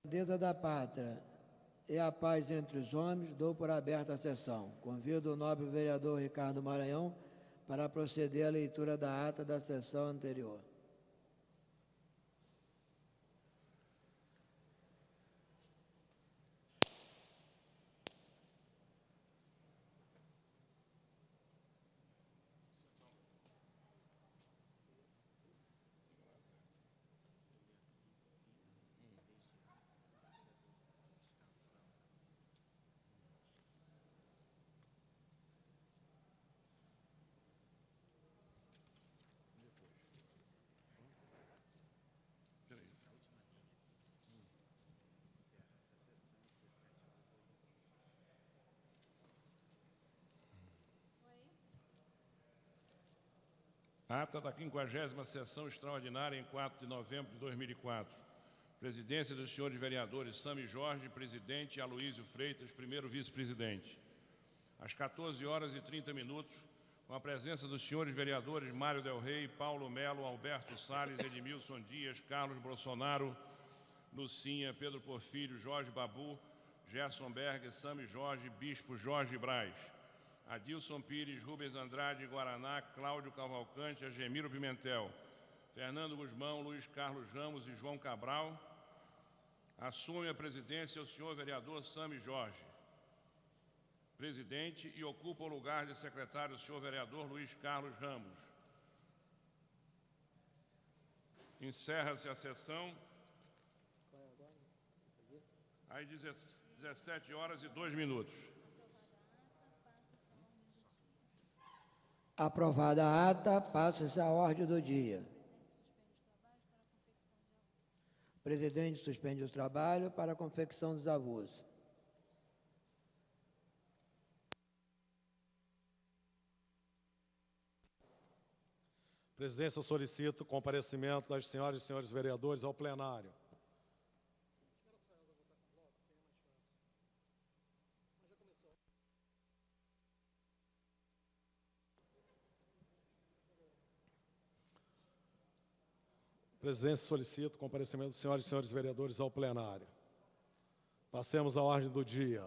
grandeza da pátria e a paz entre os homens, dou por aberta a sessão. Convido o nobre vereador Ricardo Maranhão para proceder à leitura da ata da sessão anterior. Ata da 50ª Sessão Extraordinária em 4 de novembro de 2004. Presidência dos senhores vereadores Sami Jorge, presidente, e Aloísio Freitas, primeiro vice-presidente. Às 14h30, com a presença dos senhores vereadores Mário Del Rey, Paulo Melo, Alberto Salles, Edmilson Dias, Carlos Bolsonaro, Lucinha, Pedro Porfírio, Jorge Babu, Gerson Berger, Sami Jorge, Bispo Jorge Braz. Adilson Pires, Rubens Andrade, Guaraná, Cláudio Cavalcante, Agemiro Pimentel, Fernando Guzmão, Luiz Carlos Ramos e João Cabral. Assume a presidência o senhor vereador Sami Jorge, presidente, e ocupa o lugar de secretário o senhor vereador Luiz Carlos Ramos. Encerra-se a sessão às 17h02. Aprovada a ata, passa-se a ordem do dia. O presidente suspende o trabalho para a confecção dos avulsos. Presidência solicita o comparecimento das senhoras e senhores vereadores ao plenário. Presidência solicita o comparecimento dos senhoras e senhores vereadores ao plenário. Passemos à ordem do dia.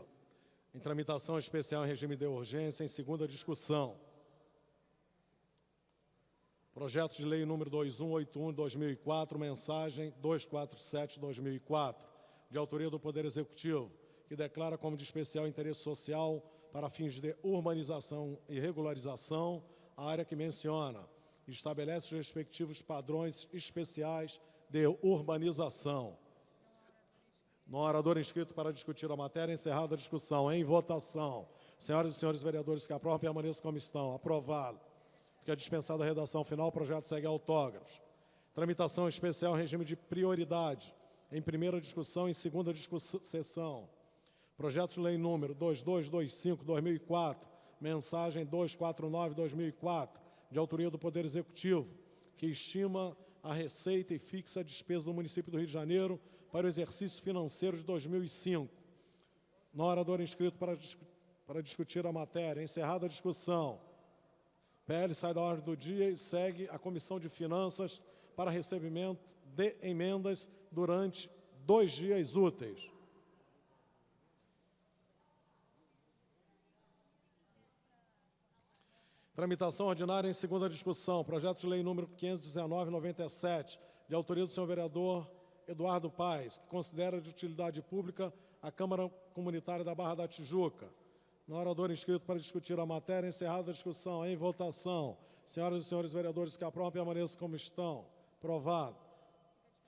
Em tramitação especial em regime de urgência, em segunda discussão. Projeto de lei número 2181/2004, mensagem 247/2004, de autoria do Poder Executivo, que declara como de especial interesse social para fins de urbanização e regularização a área que menciona, e estabelece os respectivos padrões especiais de urbanização. No orador inscrito para discutir a matéria, encerrada a discussão. Em votação. Senhoras e senhores vereadores que aprovam, permaneçam como estão. Aprovado. Fica dispensada a redação final, o projeto segue autógrafos. Tramitação especial em regime de prioridade. Em primeira discussão, em segunda sessão. Projeto de lei número 2225/2004, mensagem 249/2004, de autoria do Poder Executivo, que estima a receita e fixa a despesa do município do Rio de Janeiro para o exercício financeiro de 2005. No orador inscrito para discutir a matéria, encerrada a discussão. PL sai da ordem do dia e segue a Comissão de Finanças para recebimento de emendas durante 2 dias úteis. Tramitação ordinária em segunda discussão. Projeto de lei número 519/97, de autoria do senhor vereador Eduardo Paes, que considera de utilidade pública a Câmara Comunitária da Barra da Tijuca. No orador inscrito para discutir a matéria, encerrada a discussão. Em votação. Senhoras e senhores vereadores que aprovam, permaneçam como estão. Aprovado.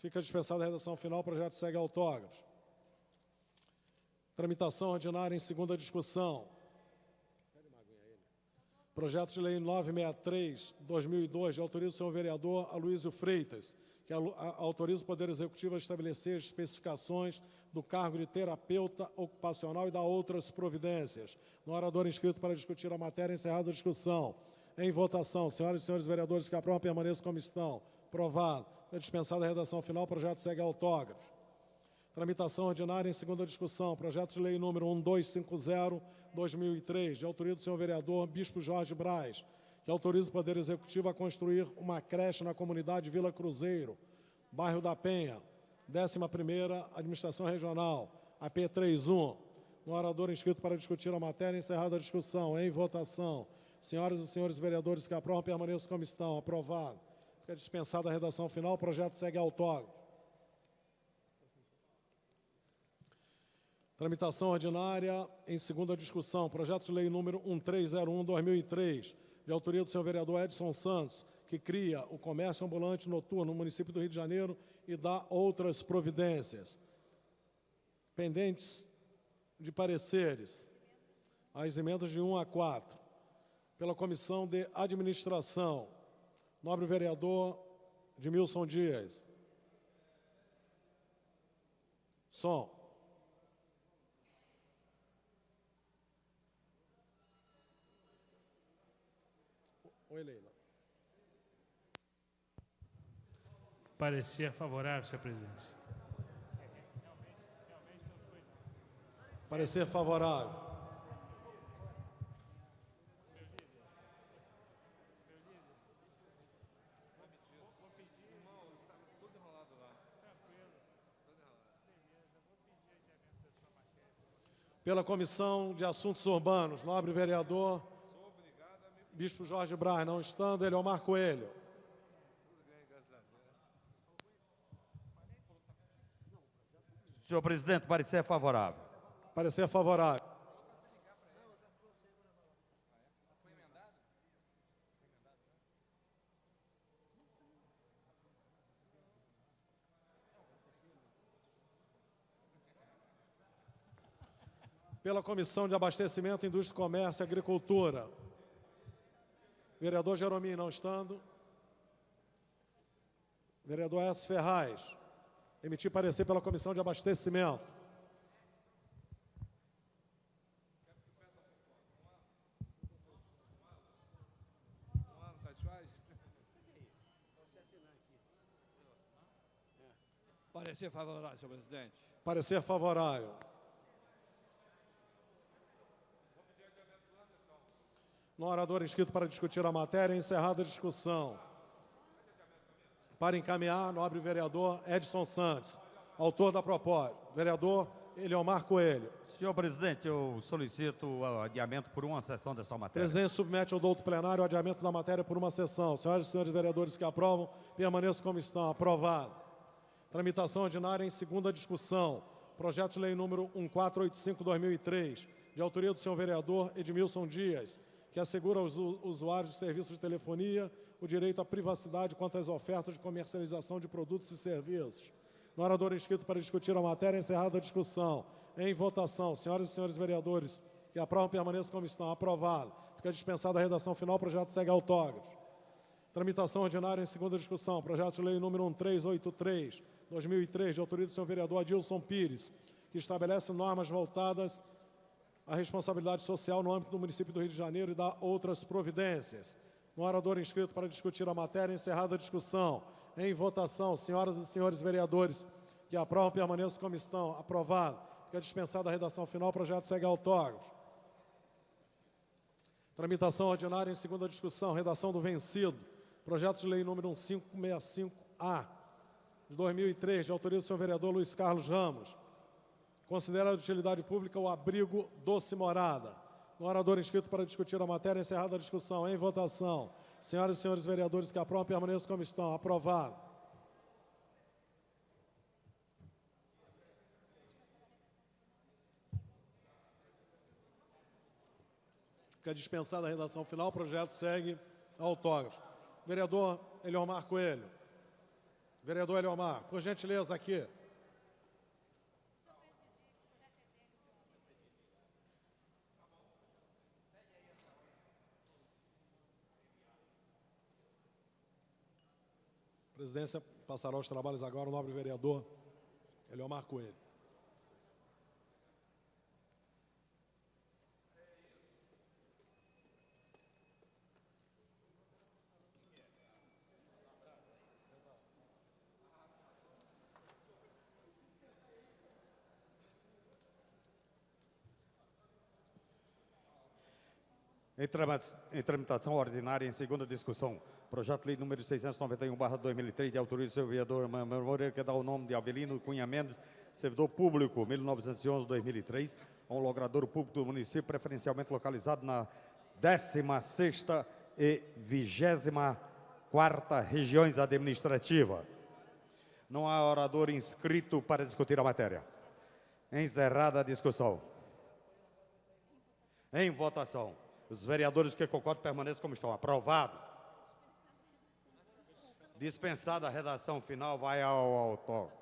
Fica dispensada a redação final, o projeto segue autógrafos. Tramitação ordinária em segunda discussão. Projeto de lei 963/2002, de autoria do senhor vereador Aloísio Freitas, que autoriza o Poder Executivo a estabelecer as especificações do cargo de terapeuta ocupacional e da outras providências. No orador inscrito para discutir a matéria, encerrada a discussão. Em votação. Senhoras e senhores vereadores que aprovam, permaneçam como estão. Aprovado. É dispensada a redação final, o projeto segue autógrafos. Tramitação ordinária em segunda discussão. Projeto de lei número 1250/2003, de autoria do senhor vereador Bispo Jorge Braz, que autoriza o Poder Executivo a construir uma creche na comunidade Vila Cruzeiro, bairro da Penha, 11ª Administração Regional, AP 31. No orador inscrito para discutir a matéria, encerrada a discussão. Em votação. Senhoras e senhores vereadores que aprovam, permaneçam como estão. Aprovado. Fica dispensada a redação final. O projeto segue autógrafo. Tramitação ordinária em segunda discussão. Projeto de lei número 1301/2003, de autoria do senhor vereador Edson Santos, que cria o comércio ambulante noturno no município do Rio de Janeiro e dá outras providências. Pendentes de pareceres, as emendas de 1 a 4. Pela Comissão de Administração, nobre vereador Edmilson Dias. Som. Oi, Leila. Parecer favorável, senhor presidente. Parecer favorável. Pela Comissão de Assuntos Urbanos, nobre vereador Bispo Jorge Braz, não estando, Eliomar Coelho. Senhor presidente, parecer favorável. Parecer favorável. Pela Comissão de Abastecimento, Indústria, Comércio e Agricultura. Vereador Jerominho, não estando. Vereador S. Ferraz. Emitir parecer pela Comissão de Abastecimento. Parecer favorável, senhor presidente. Parecer favorável. No orador inscrito para discutir a matéria, encerrada a discussão. Para encaminhar, nobre vereador Edson Santos, autor da proposta. Vereador Eliomar Coelho. Senhor presidente, eu solicito o adiamento por uma sessão dessa matéria. Presidente submete ao douto plenário o adiamento da matéria por uma sessão. Senhoras e senhores vereadores que aprovam, permaneçam como estão. Aprovado. Tramitação ordinária em segunda discussão. Projeto de lei número 1485/2003, de autoria do senhor vereador Edmilson Dias, que assegura aos usuários de serviços de telefonia o direito à privacidade quanto às ofertas de comercialização de produtos e serviços. No orador inscrito para discutir a matéria, encerrada a discussão. Em votação, senhoras e senhores vereadores que aprovam, permaneçam como estão. Aprovado. Fica dispensada a redação final, o projeto segue autógrafo. Tramitação ordinária em segunda discussão. Projeto de lei número 1383/2003, de autoria do senhor vereador Adilson Pires, que estabelece normas voltadas à responsabilidade social no âmbito do município do Rio de Janeiro e dá outras providências. No orador inscrito para discutir a matéria, encerrada a discussão. Em votação, senhoras e senhores vereadores que aprovam, permaneçam como estão. Aprovado. Fica dispensada a redação final, o projeto segue autógrafo. Tramitação ordinária em segunda discussão. Redação do vencido. Projeto de lei número 1565-A, de 2003, de autoria do senhor vereador Luiz Carlos Ramos. Considera de utilidade pública o abrigo Doce Morada. No orador inscrito para discutir a matéria, encerrada a discussão. Em votação. Senhoras e senhores vereadores que aprovam, permaneçam como estão. Aprovado. Fica dispensada a redação final, o projeto segue autógrafo. Vereador Eliomar Coelho. Vereador Eliomar, por gentileza, aqui. A presidência passará os trabalhos agora ao nobre vereador Eliomar Coelho. Em tramitação ordinária, em segunda discussão, projeto de lei número 691/2003, de autoria do senhor vereador Manuel Moreira, que dá o nome de Avelino Cunha Mendes, servidor público, 1911-2003, a um logrador público do município, preferencialmente localizado na 16ª e 24ª regiões administrativas. Não há orador inscrito para discutir a matéria. Encerrada a discussão. Em votação. Os vereadores que concordam permaneçam como estão. Aprovado. Dispensada a redação final, vai ao autor.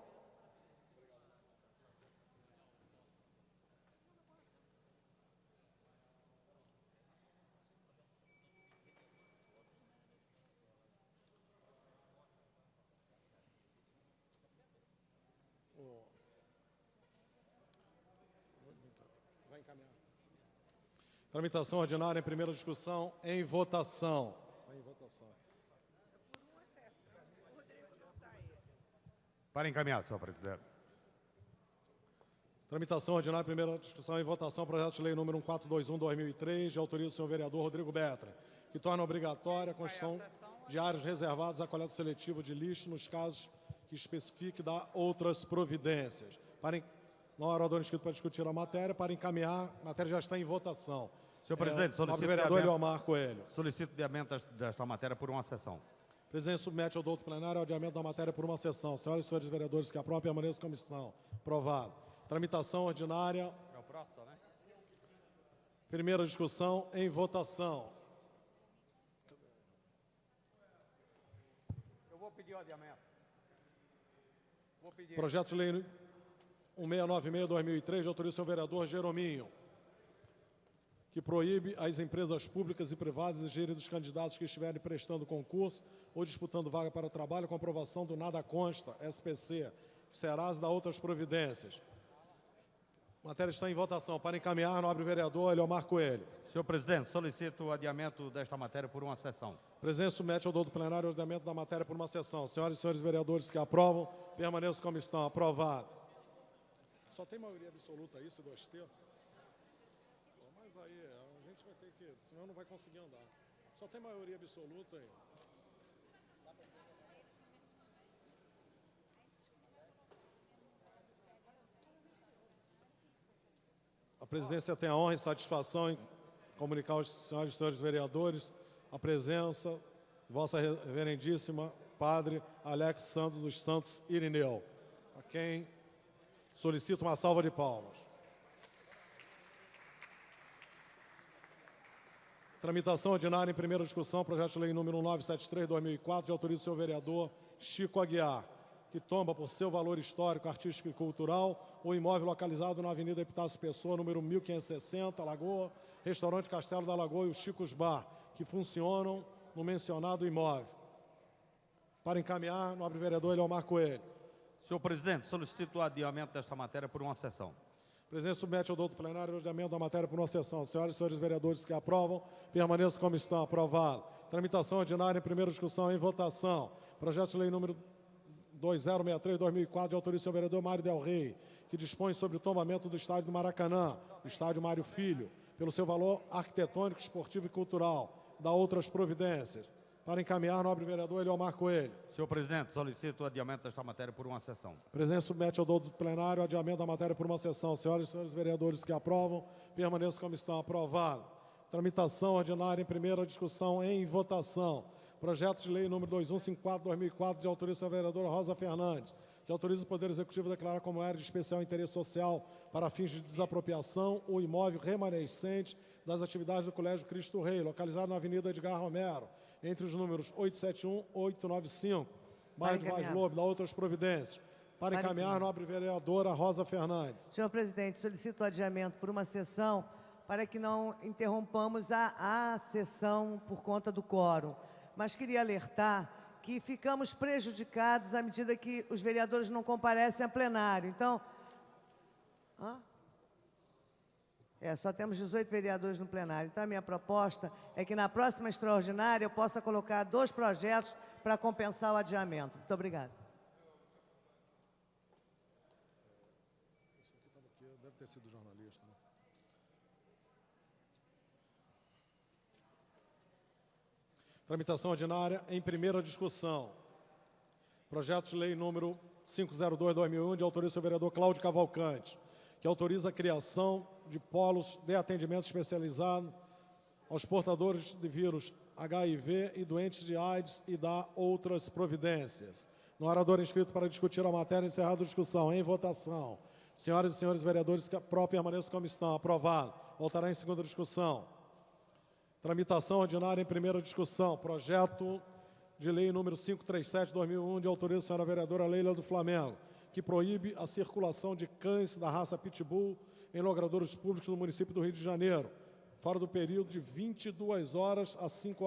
Tramitação ordinária em primeira discussão, em votação. Para encaminhar, senhor presidente. Tramitação ordinária, primeira discussão em votação, projeto de lei número 1421/2003, de autoria do senhor vereador Rodrigo Betra, que torna obrigatória a construção de áreas reservadas à coleta seletiva de lixo nos casos que especifique da outras providências. Não há orador inscrito para discutir a matéria. Para encaminhar, a matéria já está em votação. Senhor presidente, solicito o vereador Leomar Coelho. Solicito adiamento desta matéria por uma sessão. O presidente submete ao doutor plenário o adiamento da matéria por uma sessão. Senhoras e senhores vereadores que aprovam, permaneçam como estão. Aprovado. Tramitação ordinária. É o próximo, né? Primeira discussão em votação. Eu vou pedir o adiamento. Projeto de lei 1696/2003, de autoria do senhor vereador Jerominho, que proíbe as empresas públicas e privadas exigirem dos candidatos que estiverem prestando concurso ou disputando vaga para trabalho com aprovação do Nada Consta, SPC, Serasa e da outras providências. A matéria está em votação. Para encaminhar, nobre vereador Leomar Coelho. Senhor presidente, solicito o adiamento desta matéria por uma sessão. O presidente submete ao doutor plenário o adiamento da matéria por uma sessão. Senhoras e senhores vereadores que aprovam, permaneçam como estão. Aprovado. Só tem maioria absoluta aí, se 2/3? Mas aí, a gente vai ter que... Senão não vai conseguir andar. Só tem maioria absoluta aí. A presidência tem a honra e satisfação em comunicar aos senhoras e senhores vereadores a presença de vossa reverendíssima Padre Alex Sandro dos Santos Irineu, a quem solicito uma salva de palmas. Tramitação ordinária em primeira discussão, projeto de lei número 1973/2004, de autoria do senhor vereador Chico Aguiar, que tomba por seu valor histórico, artístico e cultural o imóvel localizado na Avenida Epitácio Pessoa, número 1560, Lagoa, restaurante Castelo da Lagoa e o Chicos Bar, que funcionam no mencionado imóvel. Para encaminhar, nobre vereador Leomar Coelho. Senhor presidente, solicito o adiamento desta matéria por uma sessão. O presidente submete ao doutor plenário o adiamento da matéria por uma sessão. Senhoras e senhores vereadores que aprovam, permaneçam como estão. Aprovado. Tramitação ordinária em primeira discussão em votação. Projeto de lei número 2063/2004, de autoria do senhor vereador Mário Del Rey, que dispõe sobre o tombamento do estádio do Maracanã, o estádio Mário Filho, pelo seu valor arquitetônico, esportivo e cultural, da outras providências. Para encaminhar, nobre vereador Leomar Coelho. Senhor presidente, solicito o adiamento desta matéria por uma sessão. O presidente submete ao doutor plenário o adiamento da matéria por uma sessão. Senhoras e senhores vereadores que aprovam, permaneçam como estão. Aprovado. Tramitação ordinária em primeira discussão em votação. Projeto de lei número 2154/2004, de autoria do senhor vereador Rosa Fernandes, que autoriza o Poder Executivo a declarar como área de especial interesse social para fins de desapropriação o imóvel remanescente das atividades do Colégio Cristo Rei, localizado na Avenida Edgar Romero, entre os números 871 e 895, bairro do Vaz Lobo, da outras providências. Para encaminhar, nobre vereadora Rosa Fernandes. Senhor presidente, solicito o adiamento por uma sessão para que não interrompamos a sessão por conta do quórum. Mas queria alertar que ficamos prejudicados à medida que os vereadores não comparecem a plenário. Então, só temos 18 vereadores no plenário. Então, a minha proposta é que na próxima extraordinária eu possa colocar 2 projetos para compensar o adiamento. Muito obrigada. Deve ter sido jornalista, né? Tramitação ordinária em primeira discussão. Projeto de lei número 502/2001, de autoria do senhor vereador Cláudio Cavalcante, que autoriza a criação de polos de atendimento especializado aos portadores de vírus HIV e doentes de AIDS e dá outras providências. No orador inscrito para discutir a matéria, encerrada a discussão. Em votação. Senhoras e senhores vereadores, que permaneçam como estão. Aprovado. Voltará em segunda discussão. Tramitação ordinária em primeira discussão. Projeto de lei número 537/2001, de autoria da senhora vereadora Leila do Flamengo, que proíbe a circulação de cães da raça Pitbull em logradouros públicos no município do Rio de Janeiro, fora do período de 22 horas às 5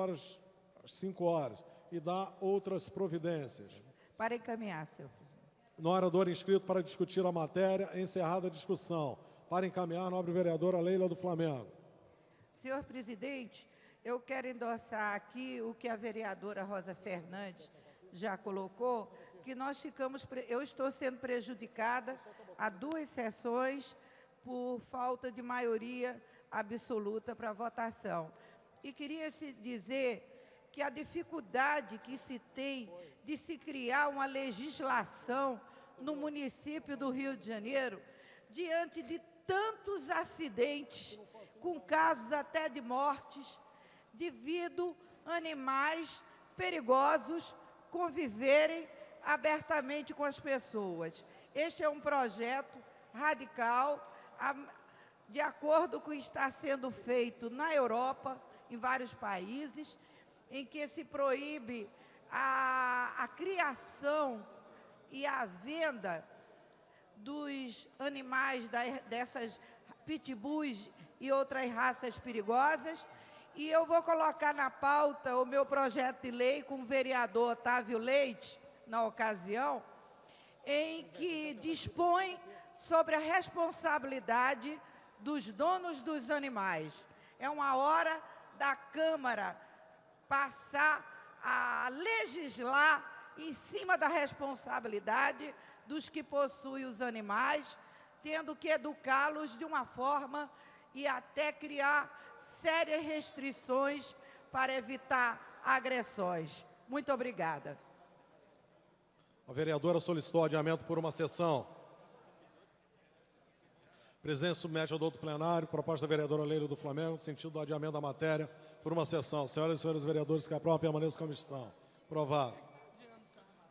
horas, e dá outras providências. Para encaminhar, senhor presidente. No orador inscrito para discutir a matéria, encerrada a discussão. Para encaminhar, nobre vereadora Leila do Flamengo. Senhor presidente, eu quero endossar aqui o que a vereadora Rosa Fernandes já colocou, que eu estou sendo prejudicada há 2 sessões por falta de maioria absoluta para votação. E queria dizer que a dificuldade que se tem de se criar uma legislação no município do Rio de Janeiro, diante de tantos acidentes, com casos até de mortes, devido a animais perigosos conviverem abertamente com as pessoas. Este é um projeto radical, de acordo com o que está sendo feito na Europa, em vários países, em que se proíbe a criação e a venda dos animais dessas pitbulls e outras raças perigosas. E eu vou colocar na pauta o meu projeto de lei com o vereador Otávio Leite, na ocasião, em que dispõe sobre a responsabilidade dos donos dos animais. É uma hora da Câmara passar a legislar em cima da responsabilidade dos que possuem os animais, tendo que educá-los de uma forma e até criar sérias restrições para evitar agressões. Muito obrigada. A vereadora solicitou adiamento por uma sessão. Presidente submete ao doutor plenário, proposta da vereadora Leila do Flamengo, no sentido do adiamento da matéria por uma sessão. Senhoras e senhores vereadores, que aprovam, permaneçam como estão. Aprovado.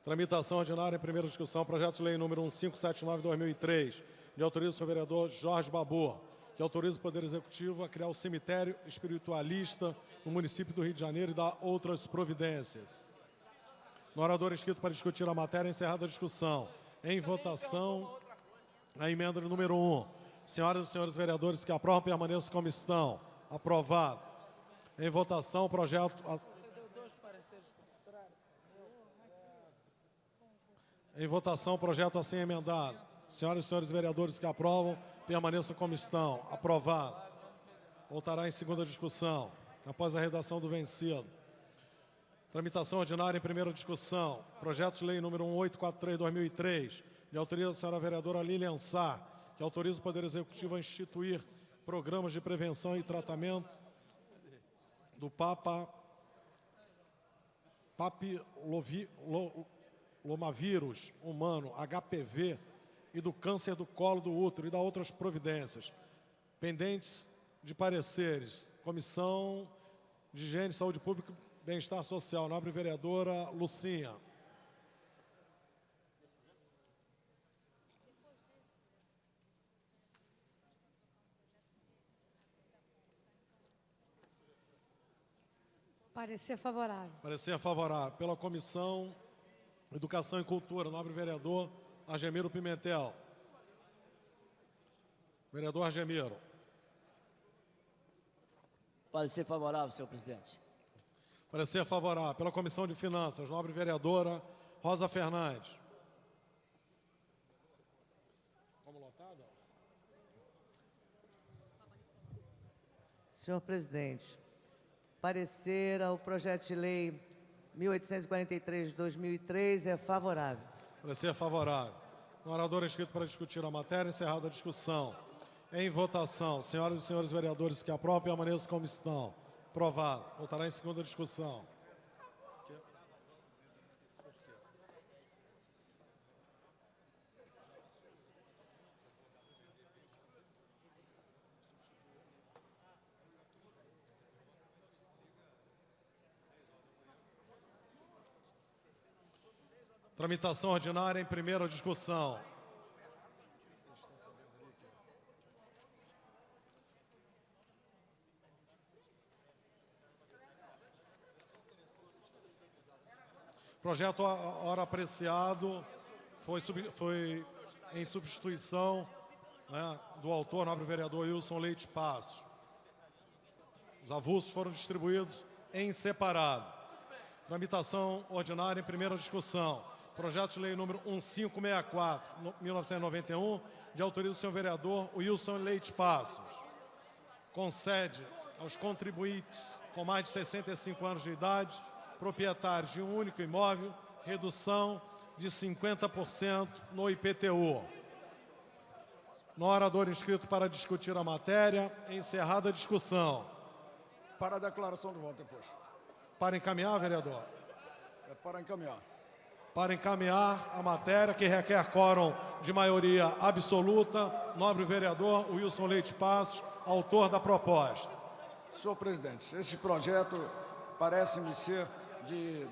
Tramitação ordinária em primeira discussão, projeto de lei número 1579/2003, de autoria do senhor vereador Jorge Babu, que autoriza o Poder Executivo a criar o cemitério espiritualista no município do Rio de Janeiro e dar outras providências. No orador inscrito para discutir a matéria, encerrada a discussão. Em votação, a emenda número 1. Senhoras e senhores vereadores, que aprovam, permaneçam como estão. Aprovado. Em votação, o projeto... Em votação, o projeto assim emendado. Senhoras e senhores vereadores que aprovam, permaneçam como estão. Aprovado. Voltará em segunda discussão, após a redação do vencido. Tramitação ordinária em primeira discussão. Projeto de lei número 1843/2003, de autoria da senhora vereadora Lilian Sá, que autoriza o Poder Executivo a instituir programas de prevenção e tratamento do papilomavírus humano, HPV, e do câncer do colo do útero e da outras providências. Pendentes de pareceres. Comissão de Higiene, Saúde Pública e Bem-Estar Social. Nobre vereadora Lucinha. Parecer favorável. Parecer favorável. Pela Comissão Educação e Cultura, nobre vereador Argemiro Pimentel. Vereador Argemiro. Parecer favorável, senhor presidente. Parecer favorável. Pela Comissão de Finanças, nobre vereadora Rosa Fernandes. Como lotado? Senhor presidente, parecer ao projeto de lei 1843 de 2003 é favorável. Parecer favorável. No orador inscrito para discutir a matéria, encerrada a discussão. Em votação, senhoras e senhores vereadores que aprovam, permaneçam como estão. Aprovado. Voltará em segunda discussão. Tramitação ordinária em primeira discussão. Projeto ora apreciado foi em substituição, né, do autor, nobre vereador Wilson Leite Passos. Os avulsos foram distribuídos em separado. Tramitação ordinária em primeira discussão. Projeto de lei número 1564, 1991, de autoria do senhor vereador Wilson Leite Passos. Concede aos contribuintes com mais de 65 anos de idade, proprietários de um único imóvel, redução de 50% no IPTU. No orador inscrito para discutir a matéria, encerrada a discussão. Para a declaração de voto depois. Para encaminhar, vereador? É para encaminhar. Para encaminhar a matéria, que requer quórum de maioria absoluta, nobre vereador Wilson Leite Passos, autor da proposta. Senhor presidente, esse projeto parece-me ser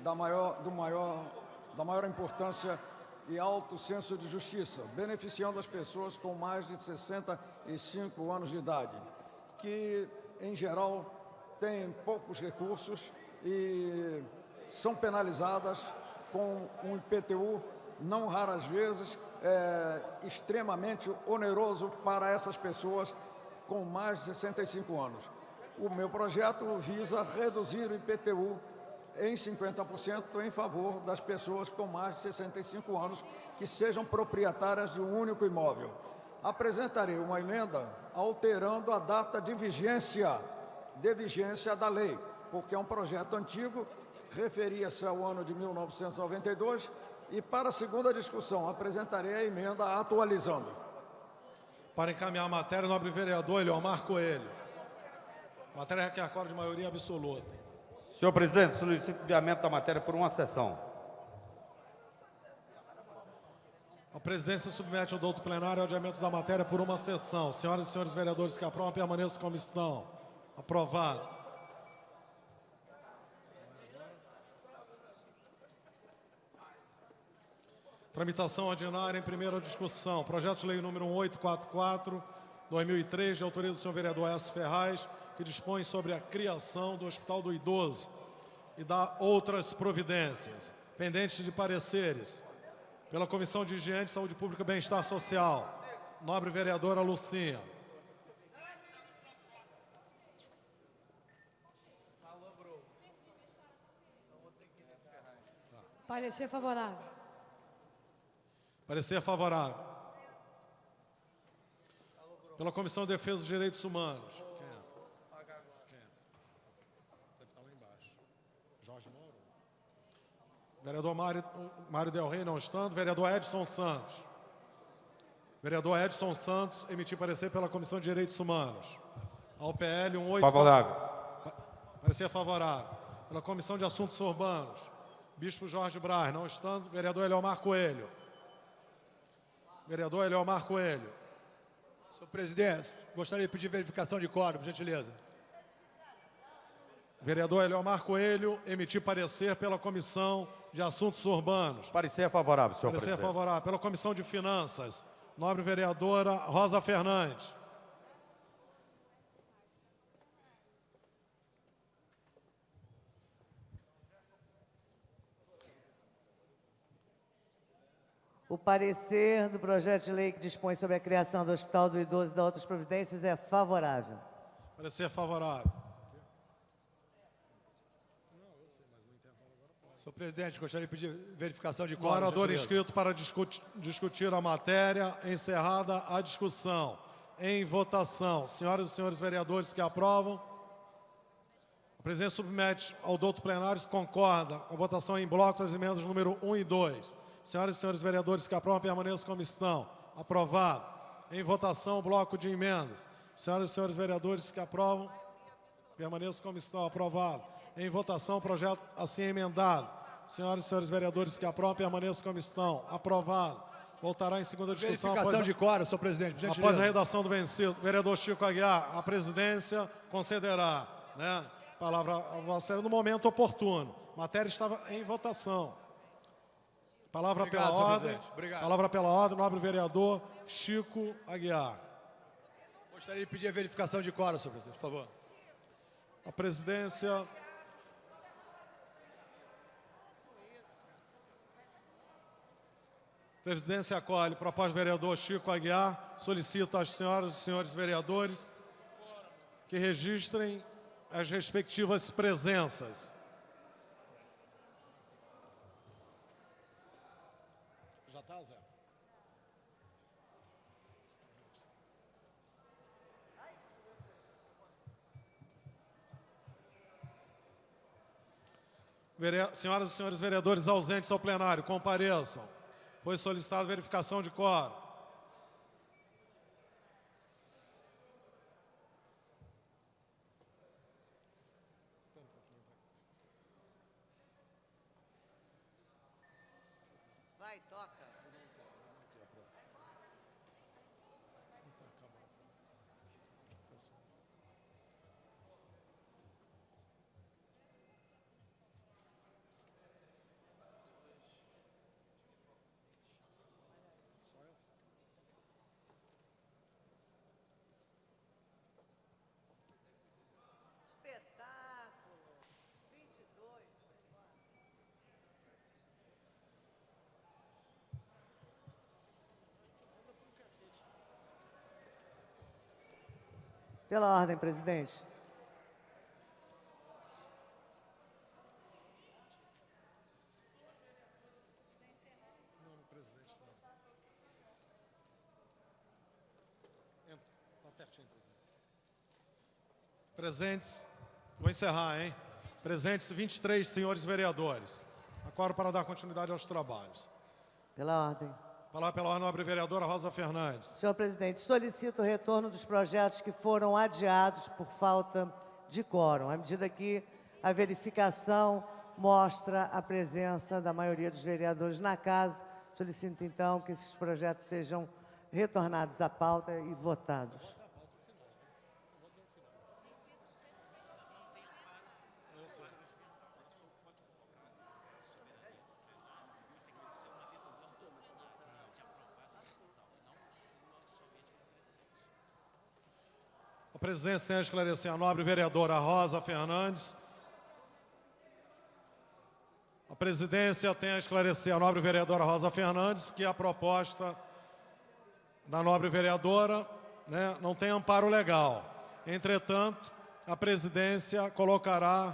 da maior importância e alto senso de justiça, beneficiando as pessoas com mais de 65 anos de idade, que, em geral, têm poucos recursos e são penalizadas com um IPTU, não raras vezes, extremamente oneroso para essas pessoas com mais de 65 anos. O meu projeto visa reduzir o IPTU em 50% em favor das pessoas com mais de 65 anos que sejam proprietárias de um único imóvel. Apresentarei uma emenda alterando a data de vigência da lei, porque é um projeto antigo, referia-se ao ano de 1992, e para a segunda discussão apresentarei a emenda atualizando. Para encaminhar a matéria, nobre vereador Eliomar Coelho. A matéria requer quórum de maioria absoluta. Senhor presidente, solicito o adiamento da matéria por uma sessão. A presidência submete ao douto plenário o adiamento da matéria por uma sessão. Senhoras e senhores vereadores que aprovam, permaneçam como estão. Aprovado. Tramitação ordinária em primeira discussão. Projeto de lei número 1844, 2003, de autoria do senhor vereador S. Ferraz, que dispõe sobre a criação do Hospital do Idoso e dá outras providências, pendentes de pareceres, pela Comissão de Higiene, Saúde Pública e Bem-Estar Social. Nobre vereadora Lucinha. Parecer favorável. Parecer favorável. Pela Comissão de Defesa dos Direitos Humanos. Quem é? Deve estar lá embaixo. Jorge Moura. Vereador Mário Del Rey não estando. Vereador Edson Santos. Vereador Edson Santos emitir parecer pela Comissão de Direitos Humanos. Ao PL 18... Favorável. Parecer favorável. Pela Comissão de Assuntos Urbanos. Bispo Jorge Braz, não estando. Vereador Eliomar Coelho. Vereador Eliomar Coelho. Senhor presidente, gostaria de pedir verificação de quórum, por gentileza. Vereador Eliomar Coelho, emitir parecer pela Comissão de Assuntos Urbanos. Parecer favorável, senhor Parecer presidente. favorável. Pela Comissão de Finanças, nobre vereadora Rosa Fernandes. O parecer do projeto de lei que dispõe sobre a criação do Hospital do Idoso e de outras providências é favorável. Parecer favorável. Senhor presidente, gostaria de pedir verificação de O quórum. orador por gentileza. inscrito para discutir a matéria, encerrada a discussão. Em votação. Senhoras e senhores vereadores que aprovam, a presidência submete ao douto plenário, se concorda com a votação em bloco das emendas número 1 e 2. Senhoras e senhores vereadores que aprovam, permaneçam como estão. Aprovado. Em votação, o bloco de emendas. Senhoras e senhores vereadores que aprovam, permaneçam como estão. Aprovado. Em votação, o projeto assim emendado. Senhoras e senhores vereadores que aprovam, permaneçam como estão. Aprovado. Voltará em segunda discussão. Verificação de quórum, senhor presidente, por gentileza. Após a redação do vencido, vereador Chico Aguiar, a presidência concederá, né, palavra a vossa no momento oportuno. A matéria estava em votação. Palavra Obrigado, pela senhor ordem. presidente. Obrigado. Palavra pela ordem, nobre vereador Chico Aguiar. Gostaria de pedir a verificação de quórum, senhor presidente, por favor. A presidência... A presidência acolhe proposta do vereador Chico Aguiar. Solicita às senhoras e senhores vereadores que registrem as respectivas presenças. Já está, Zé? Senhoras e senhores vereadores ausentes ao plenário, compareçam. Foi solicitada verificação de quórum. Vai, toca. Espetáculo. 22. Pela ordem, presidente. Está certinho, presidente. Presentes, vou encerrar, hein? Presentes 23 senhores vereadores. Acordo para dar continuidade aos trabalhos. Pela ordem. Palavra pela ordem, nobre vereadora Rosa Fernandes. Senhor presidente, solicito o retorno dos projetos que foram adiados por falta de quórum, à medida que a verificação mostra a presença da maioria dos vereadores na casa. Solicito, então, que esses projetos sejam retornados à pauta e votados. A presidência tem a esclarecer a nobre vereadora Rosa Fernandes. A presidência tem a esclarecer a nobre vereadora Rosa Fernandes que a proposta da nobre vereadora, né, não tem amparo legal. Entretanto, a presidência colocará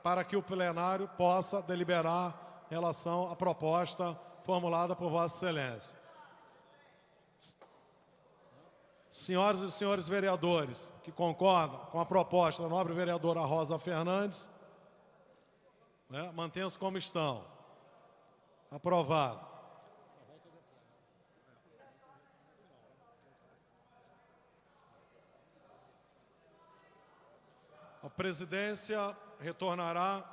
para que o plenário possa deliberar em relação à proposta formulada por Vossa Excelência. Senhoras e senhores vereadores que concordam com a proposta da nobre vereadora Rosa Fernandes, né, mantenham-se como estão. Aprovado. A presidência retornará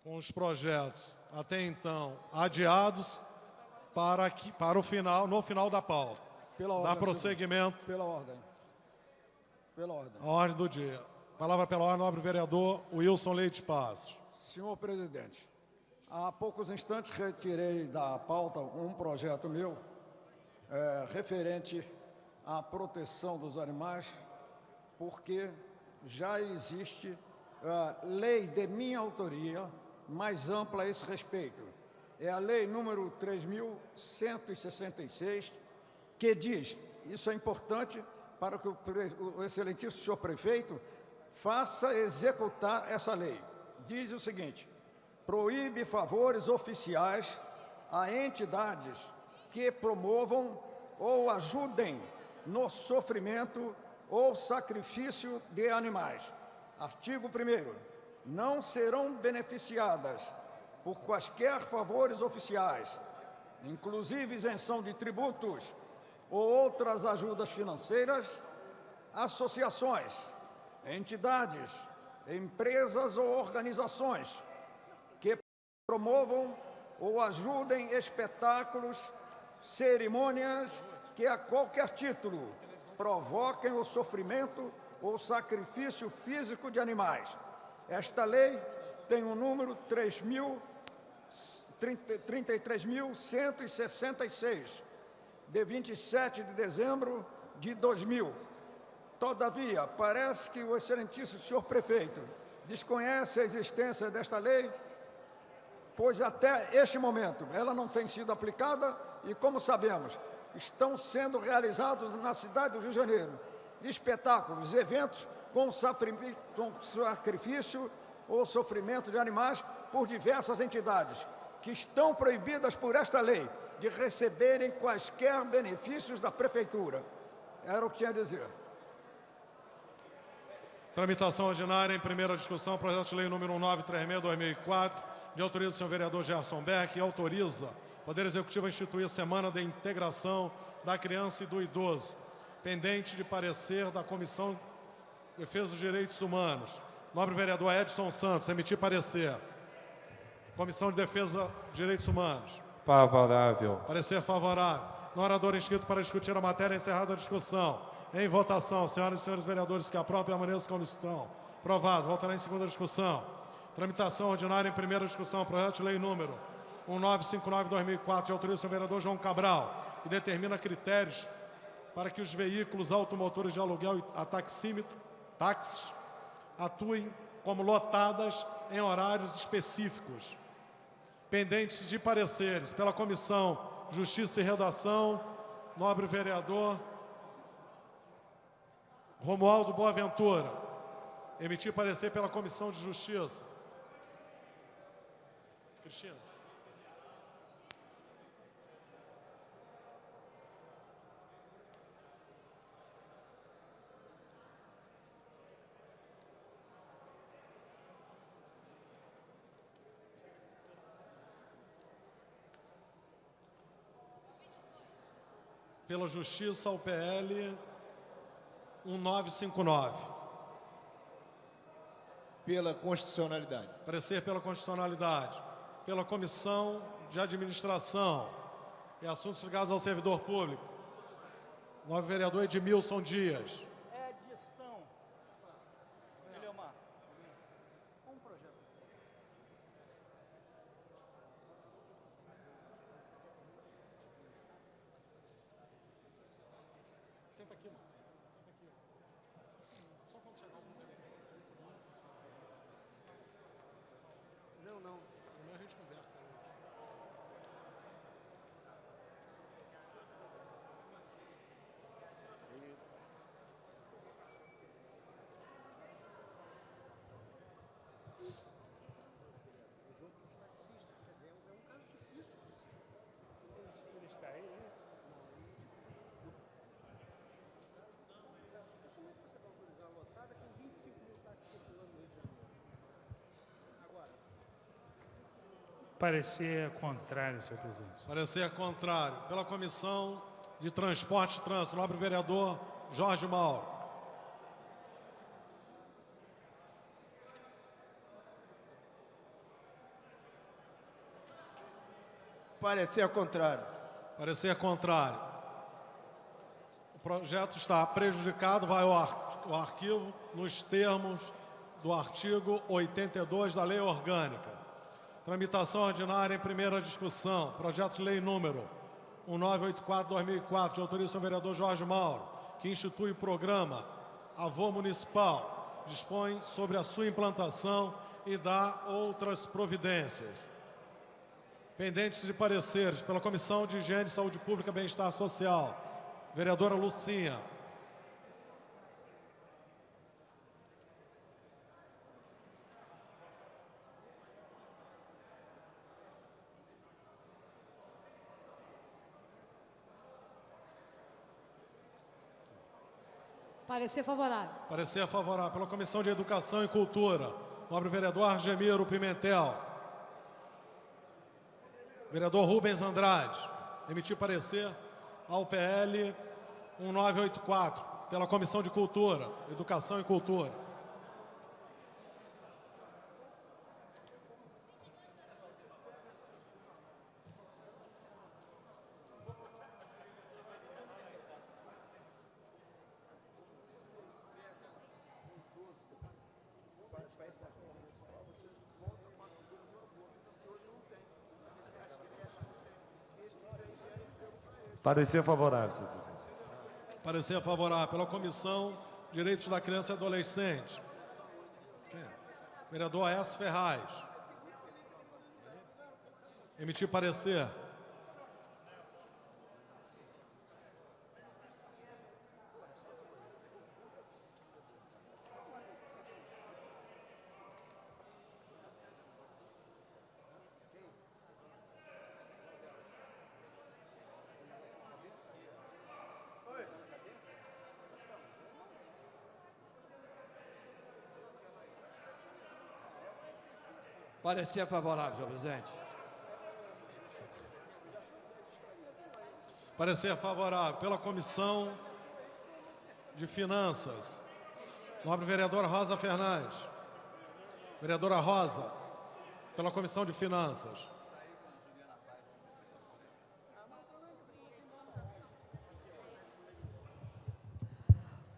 com os projetos até então adiados para o final, no final da pauta. Pela ordem, Dá prosseguimento Pela ordem. Pela ordem. à ordem do dia. Palavra pela ordem, nobre vereador Wilson Leite Passos. Senhor presidente, há poucos instantes retirei da pauta um projeto meu referente à proteção dos animais, porque já existe lei de minha autoria mais ampla a esse respeito. É a lei número 3.166, que diz, isso é importante para que o excelentíssimo senhor prefeito faça executar essa lei. Diz o seguinte: proíbe favores oficiais a entidades que promovam ou ajudem no sofrimento ou sacrifício de animais. Artigo 1º. Não serão beneficiadas por quaisquer favores oficiais, inclusive isenção de tributos ou outras ajudas financeiras, associações, entidades, empresas ou organizações que promovam ou ajudem espetáculos, cerimônias que a qualquer título provoquem o sofrimento ou sacrifício físico de animais. Esta lei tem o número 3.166 33.166, de 27 de dezembro de 2000. Todavia, parece que o excelentíssimo senhor prefeito desconhece a existência desta lei, pois até este momento ela não tem sido aplicada e, como sabemos, estão sendo realizados na cidade do Rio de Janeiro espetáculos, eventos com sacrifício ou sofrimento de animais por diversas entidades que estão proibidas por esta lei de receberem quaisquer benefícios da prefeitura. Era o que tinha a dizer. Tramitação ordinária em primeira discussão, projeto de lei número 1936/2004, de autoria do senhor vereador Gerson Beck, que autoriza o Poder Executivo a instituir a Semana de Integração da Criança e do Idoso, pendente de parecer da Comissão de Defesa dos Direitos Humanos. Nobre vereador Edson Santos, emitir parecer. Comissão de Defesa dos Direitos Humanos. Favorável. Parecer favorável. No orador inscrito para discutir a matéria, encerrada a discussão. Em votação, senhoras e senhores vereadores que aprovam, permaneçam como estão. Aprovado. Voltará em segunda discussão. Tramitação ordinária em primeira discussão. Projeto de lei número 1959/2004, de autoria do senhor vereador João Cabral, que determina critérios para que os veículos automotores de aluguel e a táxis atuem como lotadas em horários específicos. Pendentes de pareceres pela Comissão Justiça e Redação, nobre vereador Romualdo Boaventura. Emitir parecer pela Comissão de Justiça. Cristina. Pela Justiça, ao PL 1959. Pela constitucionalidade. Parecer pela constitucionalidade. Pela Comissão de Administração e Assuntos ligados ao Servidor Público. Nobre vereador Edmilson Dias. É adição. Eliomar. Um projeto. Senta aqui, mano. Senta aqui. Só quando chegar algum vereador. Não. Primeiro a gente conversa. Parecer contrário, senhor presidente. Parecer contrário. Pela Comissão de Transporte e Trânsito, nobre vereador Jorge Mauro. Parecer contrário. Parecer contrário. O projeto está prejudicado, vai ao arquivo nos termos do artigo 82 da Lei Orgânica. Tramitação ordinária em primeira discussão. Projeto de lei número 1984/2004, de autoria do senhor vereador Jorge Mauro, que institui o programa Avô Municipal, dispõe sobre a sua implantação e dá outras providências. Pendentes de pareceres pela Comissão de Higiene, Saúde Pública e Bem-Estar Social. Vereadora Lucinha. Parecer favorável. Parecer favorável pela Comissão de Educação e Cultura. Nobre vereador Argemiro Pimentel. Vereador Rubens Andrade. Emitir parecer ao PL 1984, pela Comissão de Cultura, Educação e Cultura. Parecer favorável, senhor presidente. Parecer favorável. Pela Comissão de Direitos da Criança e Adolescente. Vereador Aécio Ferraz. Emitir parecer. Parecer favorável, senhor presidente. Parecer favorável. Pela Comissão de Finanças. Nobre vereadora Rosa Fernandes. Vereadora Rosa, pela Comissão de Finanças.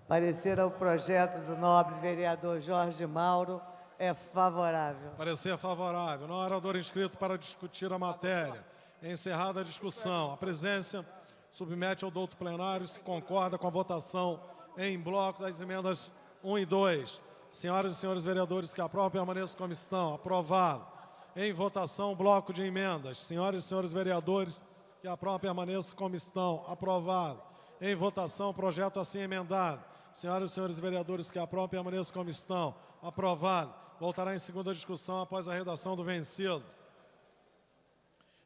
Parecer ao projeto do nobre vereador Jorge Mauro é favorável. Parecer favorável. Não há orador inscrito para discutir a matéria. Encerrada a discussão. A presidência submete ao douto plenário se concorda com a votação em bloco das emendas 1 e 2. Senhoras e senhores vereadores que aprovam, permaneçam como estão. Aprovado. Em votação, bloco de emendas. Senhoras e senhores vereadores que aprovam, permaneçam como estão. Aprovado. Em votação, projeto assim emendado. Senhoras e senhores vereadores que aprovam, permaneçam como estão. Aprovado. Voltará em segunda discussão após a redação do vencido.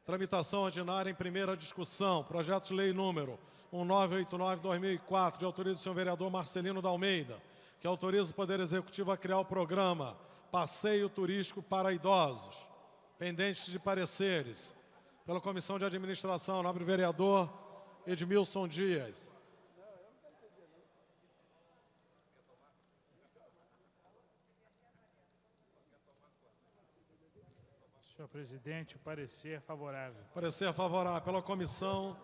Tramitação ordinária em primeira discussão. Projeto de lei número 1989/2004, de autoria do senhor vereador Marcelino da Almeida, que autoriza o Poder Executivo a criar o programa Passeio Turístico para Idosos. Pendentes de pareceres. Pela Comissão de Administração, nobre vereador Edmilson Dias. Senhor presidente, o parecer é favorável. Parecer favorável. Pela Comissão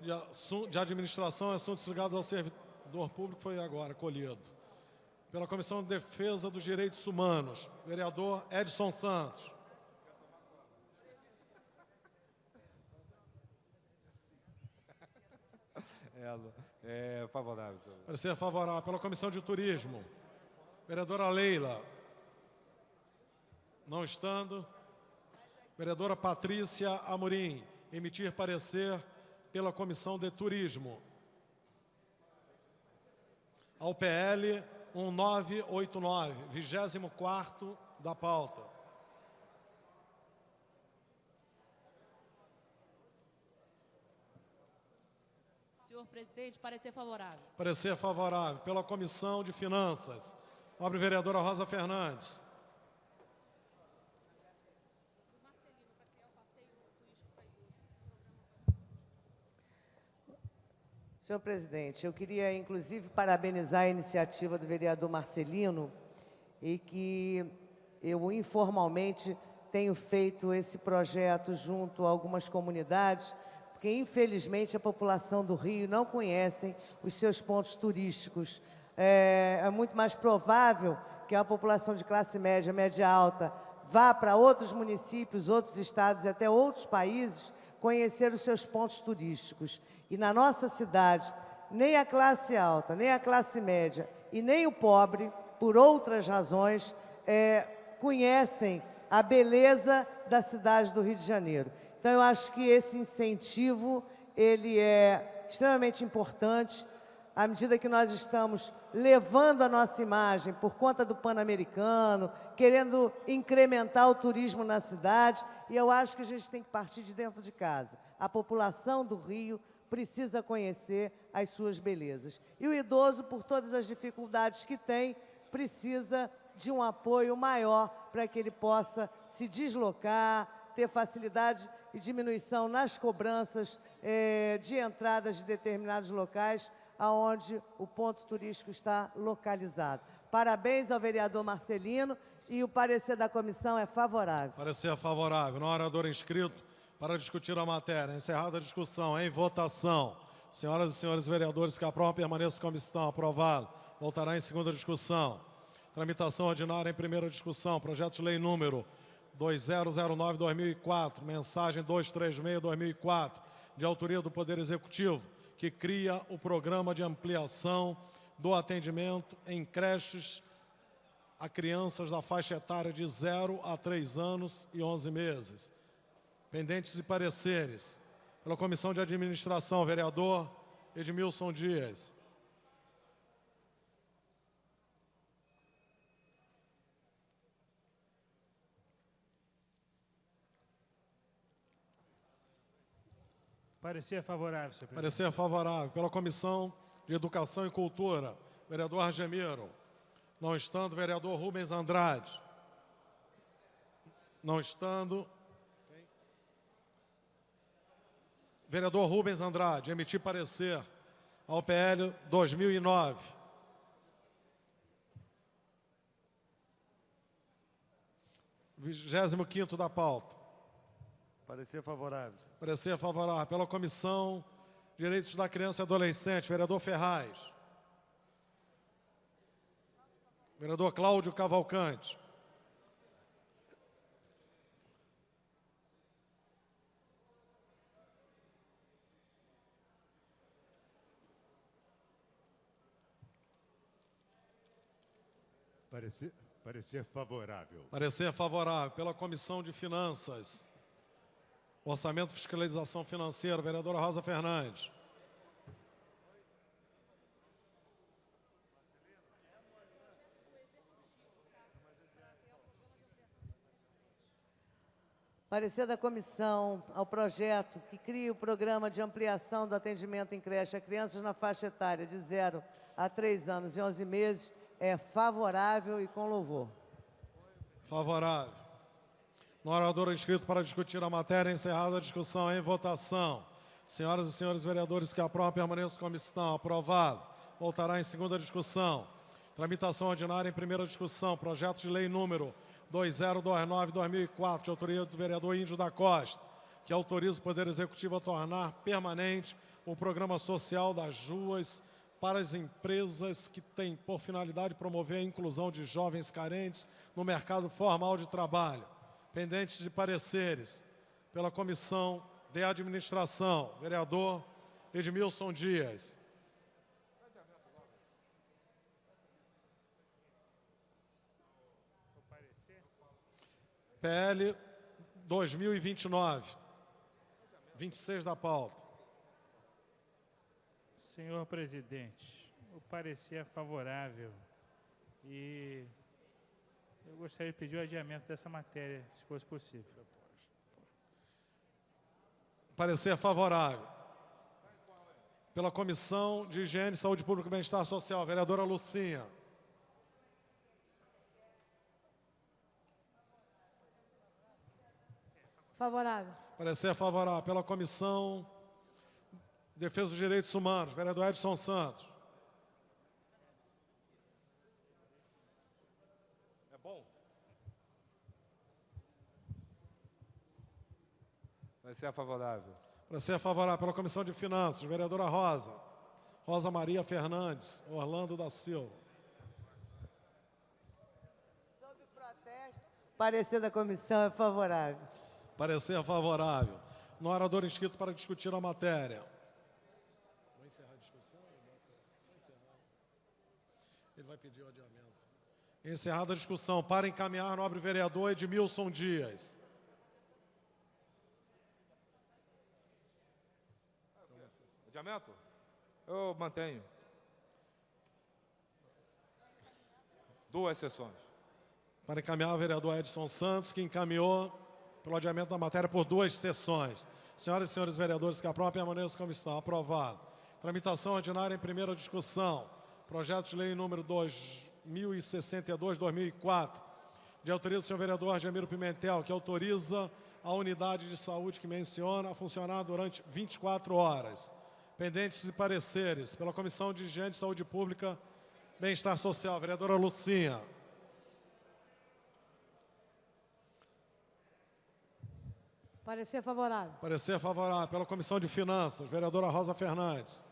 de Administração e Assuntos Ligados ao Servidor Público, foi agora colhido. Pela Comissão de Defesa dos Direitos Humanos, vereador Edson Santos. É favorável, senhor. Parecer favorável. Pela Comissão de Turismo, vereadora Leila. Não estando. Vereadora Patrícia Amorim, emitir parecer pela Comissão de Turismo. Ao PL 1989, 24º da pauta. Senhor presidente, parecer favorável. Parecer favorável. Pela Comissão de Finanças, nobre vereadora Rosa Fernandes. Senhor presidente, eu queria, inclusive, parabenizar a iniciativa do vereador Marcelino e que eu, informalmente, tenho feito esse projeto junto a algumas comunidades, porque, infelizmente, a população do Rio não conhece os seus pontos turísticos. É muito mais provável que a população de classe média, média alta, vá para outros municípios, outros estados e até outros países conhecer os seus pontos turísticos. E na nossa cidade, nem a classe alta, nem a classe média e nem o pobre, por outras razões, conhecem a beleza da cidade do Rio de Janeiro. Então, eu acho que esse incentivo, ele é extremamente importante, à medida que nós estamos levando a nossa imagem por conta do Pan-Americano, querendo incrementar o turismo na cidade, e eu acho que a gente tem que partir de dentro de casa. A população do Rio precisa conhecer as suas belezas. E o idoso, por todas as dificuldades que tem, precisa de um apoio maior para que ele possa se deslocar, ter facilidade e diminuição nas cobranças de entradas de determinados locais, aonde o ponto turístico está localizado. Parabéns ao vereador Marcelino e o parecer da comissão é favorável. Parecer favorável. Não há orador inscrito para discutir a matéria. Encerrada a discussão, em votação. Senhoras e senhores vereadores que aprovam, permaneçam como estão. Aprovado. Voltará em segunda discussão. Tramitação ordinária em primeira discussão. Projeto de lei número 2009/2004, mensagem 236/2004, de autoria do Poder Executivo, que cria o programa de ampliação do atendimento em creches a crianças da faixa etária de 0 a 3 anos e 11 meses. Pendentes de pareceres. Pela Comissão de Administração, vereador Edmilson Dias. Parecer favorável, senhor presidente. Parecer favorável. Pela Comissão de Educação e Cultura, vereador Argemiro. Não estando, vereador Rubens Andrade. Não estando. Vereador Rubens Andrade, emitir parecer ao PL 2009. Vigésimo quinto da pauta. Parecer favorável. Parecer favorável. Pela Comissão de Direitos da Criança e Adolescente, vereador Ferraz. Vereador Cláudio Cavalcante. Parecer favorável. Parecer favorável. Pela Comissão de Finanças, Orçamento e Fiscalização Financeira, vereadora Rosa Fernandes. Parecer da comissão ao projeto que cria o programa de ampliação do atendimento em creche a crianças na faixa etária de 0 a 3 anos e 11 meses é favorável e com louvor. Favorável. No orador inscrito para discutir a matéria, encerrada a discussão em votação. Senhoras e senhores vereadores que aprovam, permaneçam como estão. Aprovado. Voltará em segunda discussão. Tramitação ordinária em primeira discussão. Projeto de lei número 2029/2004, de autoria do vereador Índio da Costa, que autoriza o Poder Executivo a tornar permanente o programa social das ruas para as empresas que têm por finalidade promover a inclusão de jovens carentes no mercado formal de trabalho. Pendentes de pareceres. Pela Comissão de Administração, vereador Edmilson Dias. PL 2029, 26 da pauta. Senhor presidente, o parecer é favorável e eu gostaria de pedir o adiamento dessa matéria, se fosse possível. Parecer favorável. Pela Comissão de Higiene, Saúde Pública e Bem-Estar Social, vereadora Lucinha. Favorável. Parecer favorável. Pela Comissão de Defesa dos Direitos Humanos, vereador Edson Santos. É bom? Parecer favorável. Parecer favorável. Pela Comissão de Finanças, vereadora Rosa. Rosa Maria Fernandes, Orlando da Silva. Sob protesto, parecer da comissão é favorável. Parecer favorável. No orador inscrito para discutir a matéria. Vou encerrar a discussão? Ele vai pedir o adiamento. Encerrada a discussão. Para encaminhar, nobre vereador Edmilson Dias. Adiamento? Eu mantenho. 2 sessões. Para encaminhar, o vereador Edson Santos, que encaminhou pelo adiamento da matéria por 2 sessões. Senhoras e senhores vereadores que aprovam, permaneçam como estão. Aprovado. Tramitação ordinária em primeira discussão. Projeto de lei número 2062/2004, de autoria do senhor vereador Argemiro Pimentel, que autoriza a unidade de saúde que menciona a funcionar durante 24 horas. Pendentes de pareceres. Pela Comissão de Higiene, Saúde Pública e Bem-Estar Social, vereadora Lucinha. Parecer favorável. Parecer favorável. Pela Comissão de Finanças, vereadora Rosa Fernandes.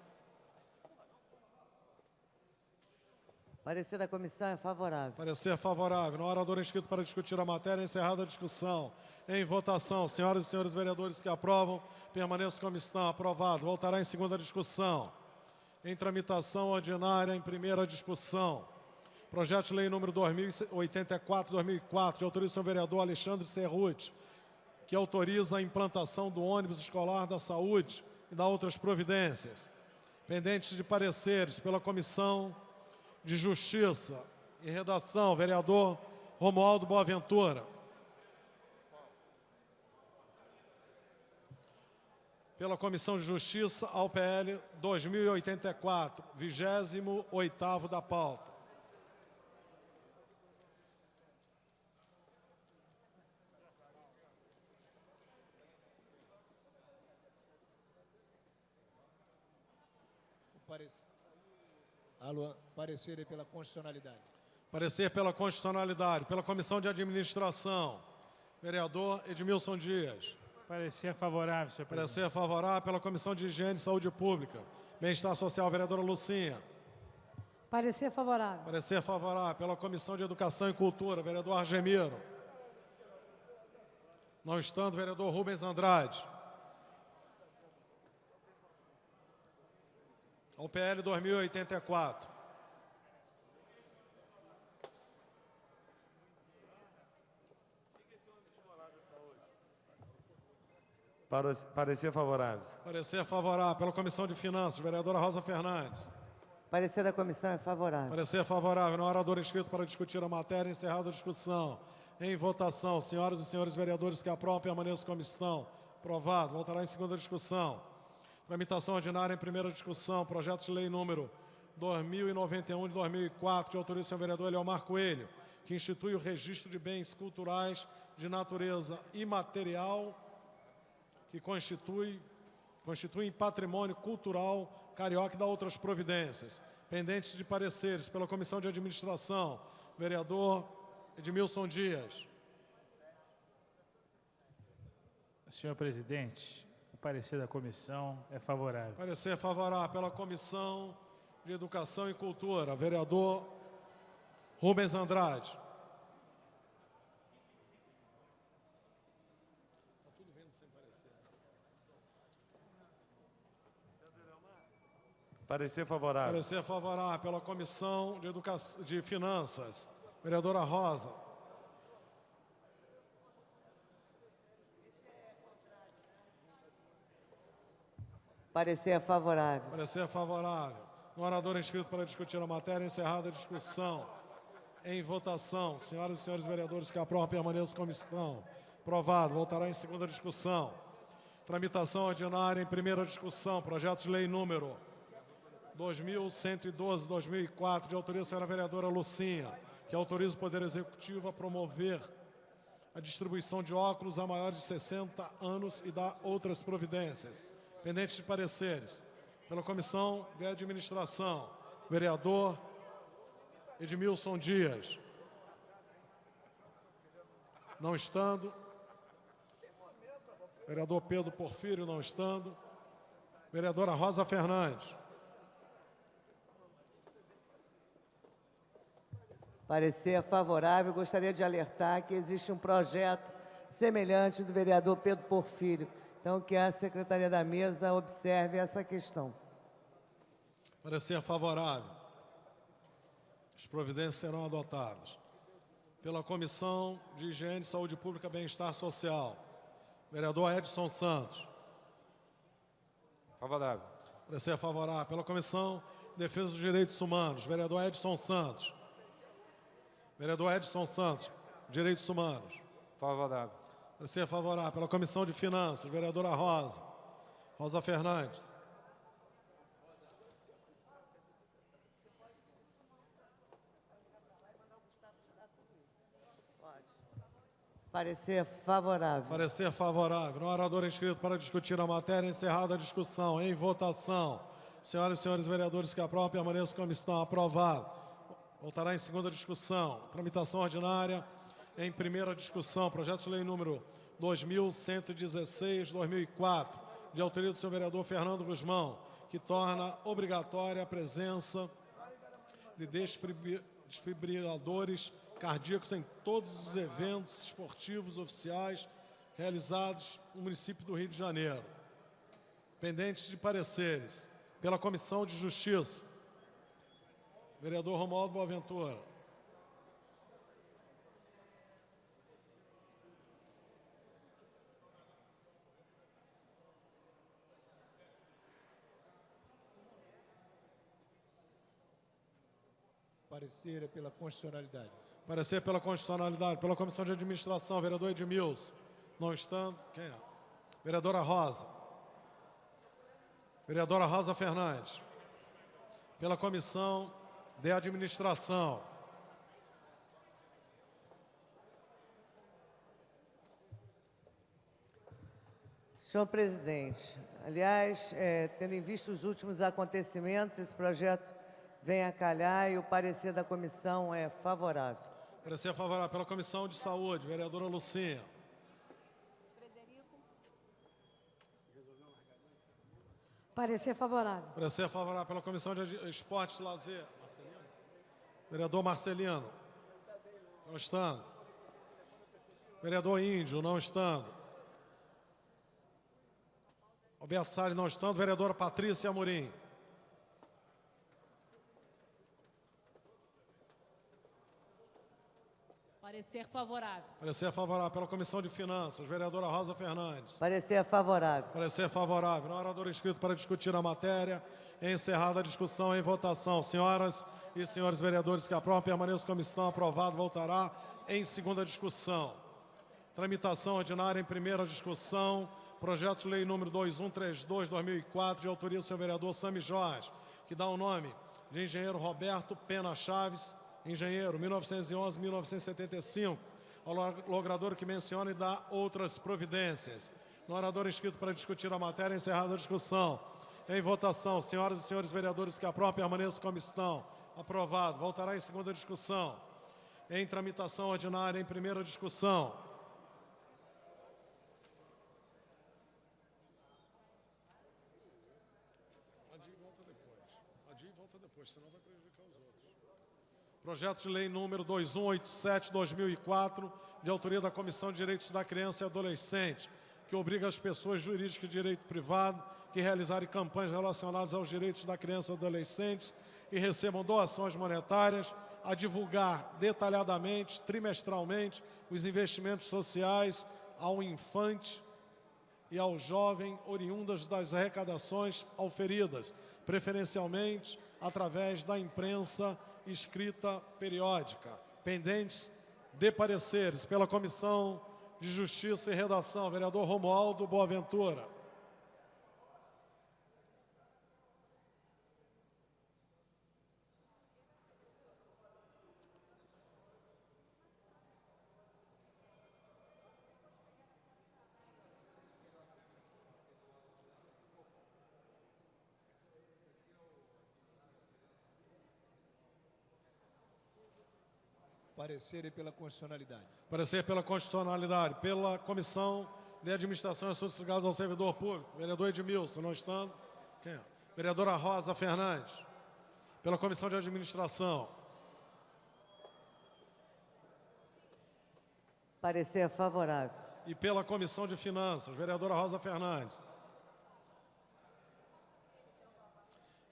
Parecer da comissão é favorável. Parecer favorável. No orador inscrito para discutir a matéria, encerrada a discussão. Em votação. Senhoras e senhores vereadores que aprovam, permaneçam como estão. Aprovado. Voltará em segunda discussão. Em tramitação ordinária, em primeira discussão. Projeto de lei número 2084-2004, de autoria do senhor vereador Alexandre Cerruti, que autoriza a implantação do ônibus escolar da saúde e da outras providências. Pendentes de pareceres pela Comissão de Justiça e Redação, vereador Romualdo Boaventura. Pela Comissão de Justiça, ao PL 2084, 28º da pauta. Parecer pela constitucionalidade. Parecer pela constitucionalidade. Pela Comissão de Administração, vereador Edmilson Dias. Parecer favorável, senhor presidente. Parecer favorável pela Comissão de Higiene e Saúde Pública. Bem-Estar Social, vereadora Lucinha. Parecer favorável. Parecer favorável pela Comissão de Educação e Cultura, vereador Argemiro. Não estando, vereador Rubens Andrade. Ao PL 2084. Parecer favorável. Parecer favorável pela Comissão de Finanças, vereadora Rosa Fernandes. Parecer da comissão é favorável. Parecer favorável. No orador inscrito para discutir a matéria, encerrada a discussão. Em votação, senhoras e senhores vereadores que aprovam, permaneçam como estão. Aprovado. Voltará em segunda discussão. Tramitação ordinária em primeira discussão. Projeto de lei número 2091 de 2004, de autoria do senhor vereador Eliomar Coelho, que institui o registro de bens culturais de natureza imaterial que constituem patrimônio cultural carioca e dá outras providências. Pendentes de pareceres pela Comissão de Administração, vereador Edmilson Dias. Senhor presidente, o parecer da comissão é favorável. Parecer favorável pela Comissão de Educação e Cultura, vereador Rubens Andrade. Parecer favorável. Parecer favorável pela Comissão de Finanças, vereadora Rosa. Parecer favorável. Parecer favorável. No orador inscrito para discutir a matéria, encerrada a discussão. Em votação, senhoras e senhores vereadores que aprovam, permaneçam como estão. Aprovado. Voltará em segunda discussão. Tramitação ordinária em primeira discussão. Projeto de lei número 2112-2004, de autoria da senhora vereadora Lucinha, que autoriza o Poder Executivo a promover a distribuição de óculos a maiores de 60 anos e dá outras providências. Pendentes de pareceres. Pela Comissão de Administração, vereador Edmilson Dias. Não estando. Vereador Pedro Porfírio, não estando. Vereadora Rosa Fernandes. Parecer favorável. Gostaria de alertar que existe um projeto semelhante do vereador Pedro Porfírio. Então, que a Secretaria da Mesa observe essa questão. Parecer favorável. As providências serão adotadas. Pela Comissão de Higiene, Saúde Pública e Bem-Estar Social, vereador Edson Santos. Favorável. Parecer favorável. Pela Comissão de Defesa dos Direitos Humanos, vereador Edson Santos. Vereador Edson Santos, Direitos Humanos. Favorável. Parecer favorável. Pela Comissão de Finanças, vereadora Rosa. Rosa Fernandes. Parecer favorável. Parecer favorável. No orador inscrito para discutir a matéria, encerrada a discussão. Em votação. Senhoras e senhores vereadores que aprovam, permaneçam como estão. Aprovado. Voltará em segunda discussão. Tramitação ordinária em primeira discussão. Projeto de lei número 2116-2004, de autoria do senhor vereador Fernando Guzmão, que torna obrigatória a presença de desfibriladores cardíacos em todos os eventos esportivos oficiais realizados no município do Rio de Janeiro. Pendentes de pareceres. Pela Comissão de Justiça, vereador Romualdo Boaventura. Parecer é pela constitucionalidade. Parecer pela constitucionalidade. Pela Comissão de Administração, vereador Edmilson. Não estando. Quem é? Vereadora Rosa. Vereadora Rosa Fernandes. Pela Comissão de Administração. Senhor presidente, aliás, tendo em vista os últimos acontecimentos, esse projeto vem a calhar e o parecer da comissão é favorável. Parecer favorável. Pela Comissão de Saúde, vereadora Lucinha. Parecer favorável. Parecer favorável. Pela Comissão de Esportes e Lazer. Marcelino. Vereador Marcelino. Não estando. Vereador Índio. Não estando. Alberto Salles não estando. Vereadora Patrícia Amorim. Parecer favorável. Parecer favorável. Pela Comissão de Finanças, vereadora Rosa Fernandes. Parecer favorável. Parecer favorável. Não orador inscrito para discutir a matéria. Encerrada a discussão, em votação. Senhoras e senhores vereadores que aprovam, permaneçam como estão. Aprovado. Voltará em segunda discussão. Tramitação ordinária em primeira discussão. Projeto de lei número 2132/2004, de autoria do senhor vereador Sami Jorge, que dá o nome de engenheiro Roberto Pena Chaves, engenheiro, 1911-1975, ao logrador que menciona e dá outras providências. No orador inscrito para discutir a matéria, encerrada a discussão. Em votação, senhoras e senhores vereadores que aprovam, permaneçam como estão. Aprovado. Voltará em segunda discussão. Em tramitação ordinária, em primeira discussão. Senão vai prejudicar os outros. Projeto de lei número 2187/2004, de autoria da Comissão de Direitos da Criança e Adolescente, que obriga as pessoas jurídicas de direito privado que realizarem campanhas relacionadas aos direitos da criança e adolescentes e recebam doações monetárias a divulgar detalhadamente, trimestralmente, os investimentos sociais ao infante e ao jovem oriundas das arrecadações auferidas, preferencialmente através da imprensa escrita periódica. Pendentes de pareceres pela Comissão de Justiça e Redação, vereador Romualdo Boaventura. Parecer é pela constitucionalidade. Parecer pela constitucionalidade. Pela Comissão de Administração e Assuntos Ligados ao Servidor Público, vereador Edmilson, não estando. Quem é? Vereadora Rosa Fernandes. Pela Comissão de Administração. Parecer favorável. E pela Comissão de Finanças, vereadora Rosa Fernandes.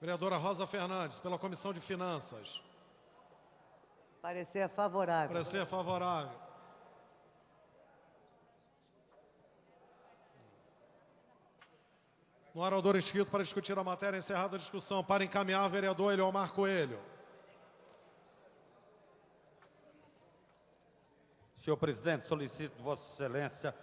Vereadora Rosa Fernandes, pela Comissão de Finanças. Parecer favorável. Parecer favorável. No orador inscrito para discutir a matéria, encerrada a discussão. Para encaminhar, vereador Eliomar Coelho. Senhor presidente, solicito de Vossa Excelência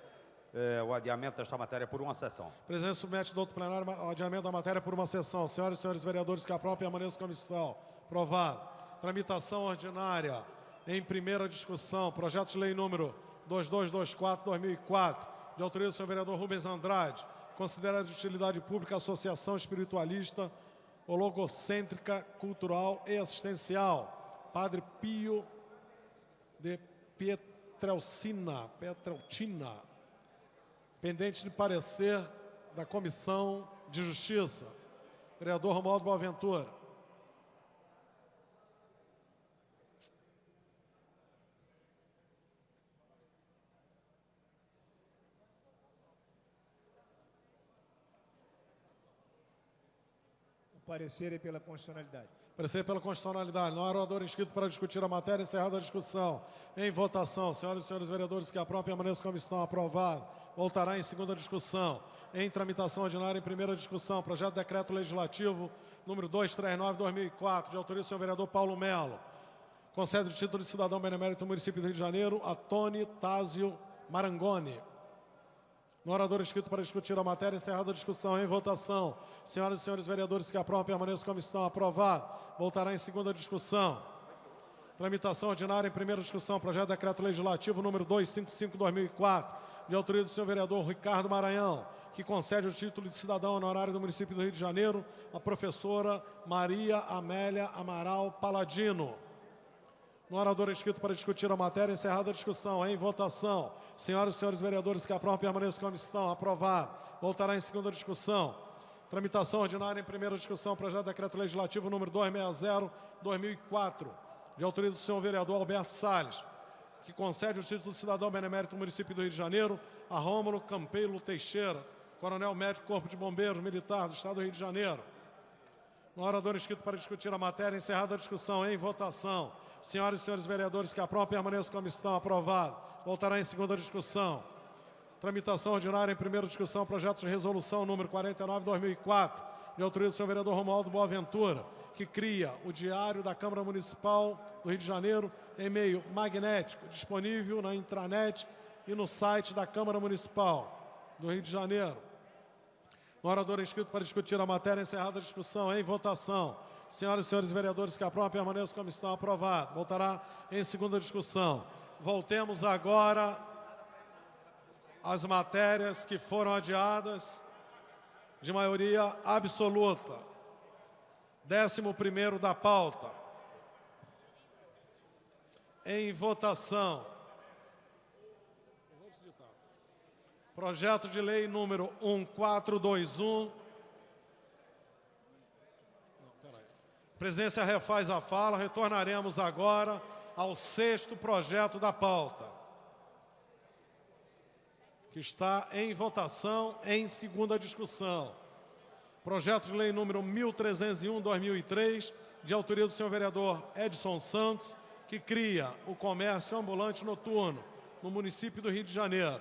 o adiamento desta matéria por uma sessão. O presidente submete do outro plenário o adiamento da matéria por uma sessão. Senhoras e senhores vereadores que aprovam, permaneçam como estão. Aprovado. Tramitação ordinária em primeira discussão. Projeto de lei número 2224/2004, de autoria do senhor vereador Rubens Andrade, considerada de utilidade pública a associação espiritualista hologocêntrica, cultural e assistencial Padre Pio de Pietrelcina, pendente de parecer da Comissão de Justiça. Vereador Romualdo Boaventura. parecer é pela constitucionalidade. Parecer pela constitucionalidade. Não há orador inscrito para discutir a matéria. Encerrada a discussão. Em votação. Senhoras e senhores vereadores que aprovam, permaneçam como estão. Aprovado. Voltará em segunda discussão. Em tramitação ordinária, em primeira discussão. Projeto de Decreto Legislativo número 239/2004, de autoria do senhor vereador Paulo Melo. Concede o título de cidadão benemérito do município do Rio de Janeiro a Tony Tásio Marangoni. No orador inscrito para discutir a matéria, encerrada a discussão. Em votação. Senhoras e senhores vereadores que aprovam, permaneçam como estão. Aprovado. Voltará em segunda discussão. Tramitação ordinária em primeira discussão. Projeto de Decreto Legislativo número 255/2004, de autoria do senhor vereador Ricardo Maranhão, que concede o título de cidadão honorário do município do Rio de Janeiro à professora Maria Amélia Amaral Paladino. No orador inscrito para discutir a matéria, encerrada a discussão. Em votação. Senhoras e senhores vereadores que aprovam, permaneçam como estão. Aprovado. Voltará em segunda discussão. Tramitação ordinária em primeira discussão. Projeto de Decreto Legislativo número 260/2004, de autoria do senhor vereador Alberto Salles, que concede o título de cidadão benemérito do município do Rio de Janeiro a Rômulo Campeilo Teixeira, coronel médico Corpo de Bombeiros Militar do Estado do Rio de Janeiro. No orador inscrito para discutir a matéria, encerrada a discussão. Em votação. Senhoras e senhores vereadores que aprovam, permaneçam como estão. Aprovado. Voltará em segunda discussão. Tramitação ordinária em primeira discussão. Projeto de resolução número 49/2004, de autoria do senhor vereador Romualdo Boaventura, que cria o Diário da Câmara Municipal do Rio de Janeiro em meio magnético, disponível na intranet e no site da Câmara Municipal do Rio de Janeiro. No orador inscrito para discutir a matéria, encerrada a discussão. Em votação. Senhoras e senhores vereadores que aprovam, permaneçam como estão. Aprovado. Voltará em segunda discussão. Voltemos agora às matérias que foram adiadas de maioria absoluta. 11º da pauta. Em votação. Projeto de lei número 1421. A presidência refaz a fala. Retornaremos agora ao 6º projeto da pauta, que está em votação em segunda discussão. Projeto de lei número 1301/2003, de autoria do senhor vereador Edson Santos, que cria o comércio ambulante noturno no município do Rio de Janeiro.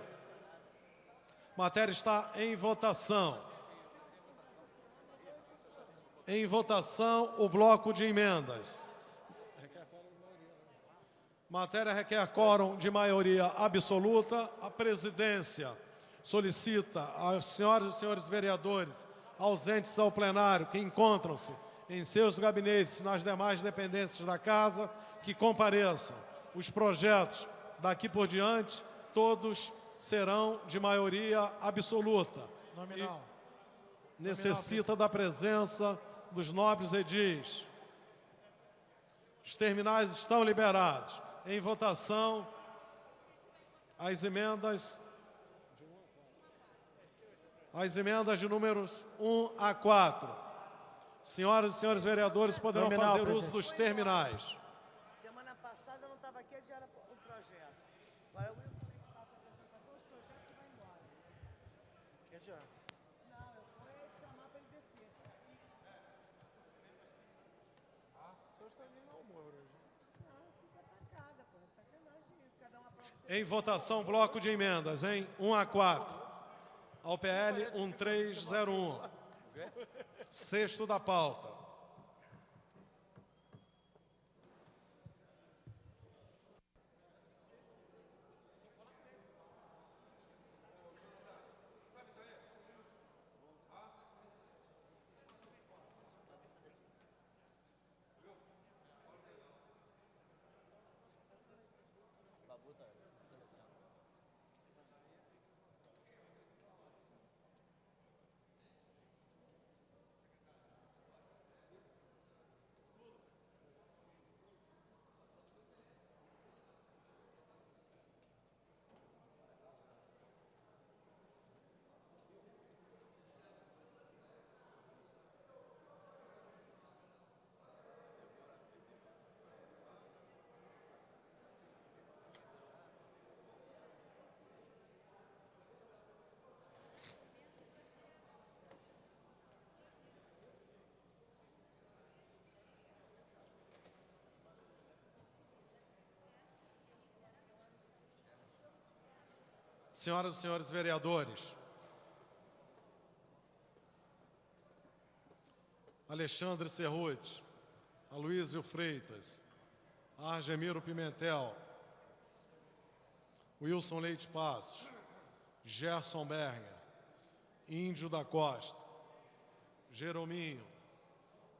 A matéria está em votação. Em votação, o bloco de emendas. Matéria requer quórum de maioria absoluta. A presidência solicita às senhoras e senhores vereadores ausentes ao plenário, que encontram-se em seus gabinetes nas demais dependências da Casa, que compareçam. Os projetos daqui por diante, todos serão de maioria absoluta. Nominal. E necessita da presença dos nobres edis. Os terminais estão liberados. Em votação, as emendas de números 1 a 4. Senhoras e senhores vereadores poderão Nominal, fazer uso presidente. dos terminais. Semana passada eu não estava aqui, adiaram o projeto. Agora o Will passa a apresentar 2 projetos e vai embora. Quer adiar? Não, eu vou chamar para ele descer. Só está nem no humor hoje. Não, fica atacada, pô. É sacanagem isso. Cada um aprova. Em votação, bloco de emendas, em 1 a 4. Ao PL 1301. 6º da pauta. Senhoras e senhores vereadores, Alexandre Cerruti, Aloysio Freitas, Argemiro Pimentel, Wilson Leite Passos, Gerson Berger, Índio da Costa, Jerominho,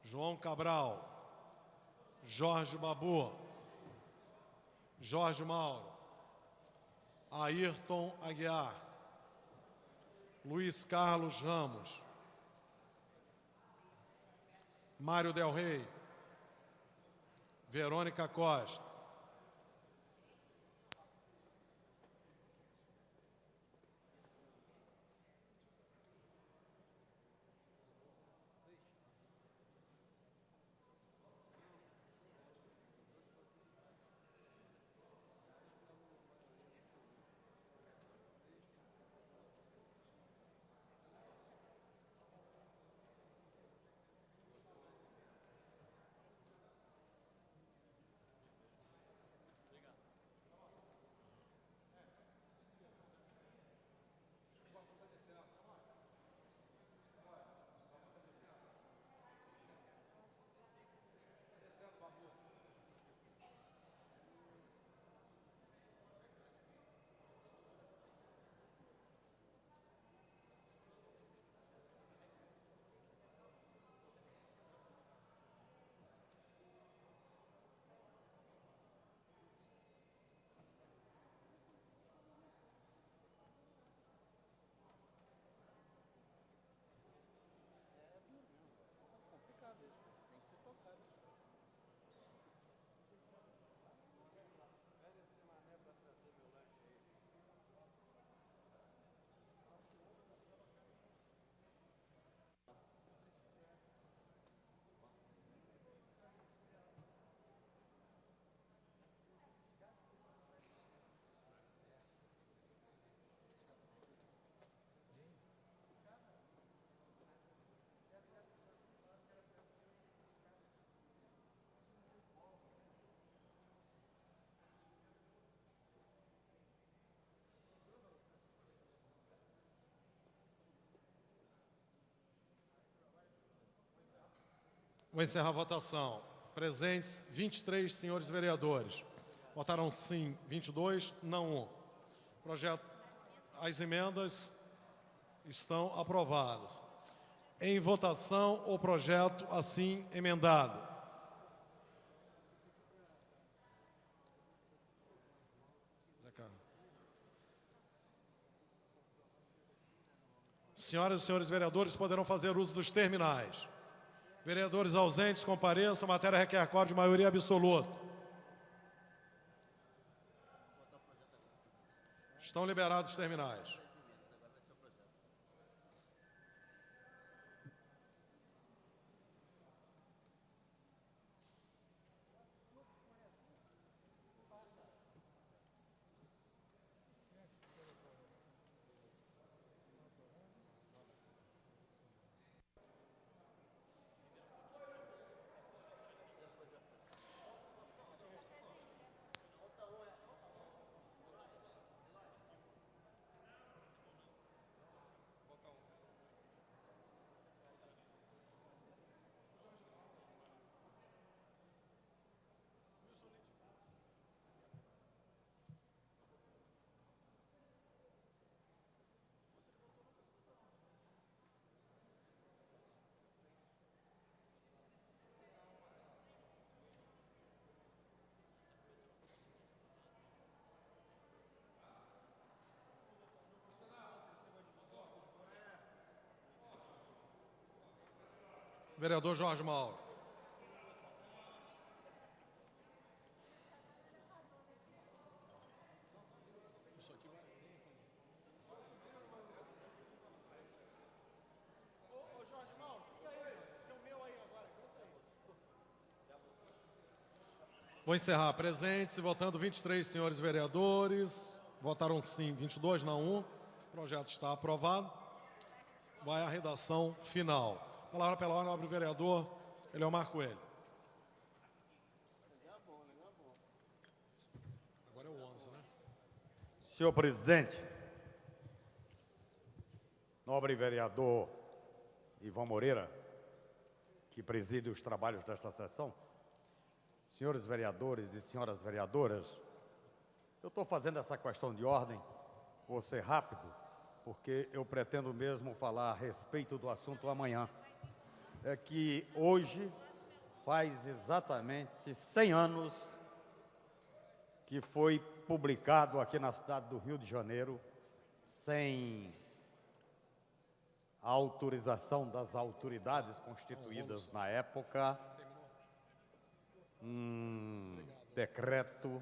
João Cabral, Jorge Babu, Jorge Mauro, Ayrton Aguiar, Luiz Carlos Ramos, Mário Del Rey, Verônica Costa, Vou encerrar a votação. Presentes, 23 senhores vereadores. Votaram sim, 22, não 1. Projeto, as emendas estão aprovadas. Em votação, o projeto assim emendado. Senhoras e senhores vereadores poderão fazer uso dos terminais. Vereadores ausentes, compareçam. A matéria requer quórum de maioria absoluta. Estão liberados os terminais. Vereador Jorge Mauro. Vou encerrar. Presentes e votando 23 senhores vereadores. Votaram sim, 22, não 1. O projeto está aprovado. Vai à redação final. Palavra pela ordem, nobre vereador Eliomar Coelho. Senhor presidente, nobre vereador Ivan Moreira, que preside os trabalhos desta sessão, senhores vereadores e senhoras vereadoras, eu estou fazendo essa questão de ordem, vou ser rápido, porque eu pretendo mesmo falar a respeito do assunto amanhã. É que hoje faz exatamente 100 anos que foi publicado aqui na cidade do Rio de Janeiro, sem a autorização das autoridades constituídas na época, um decreto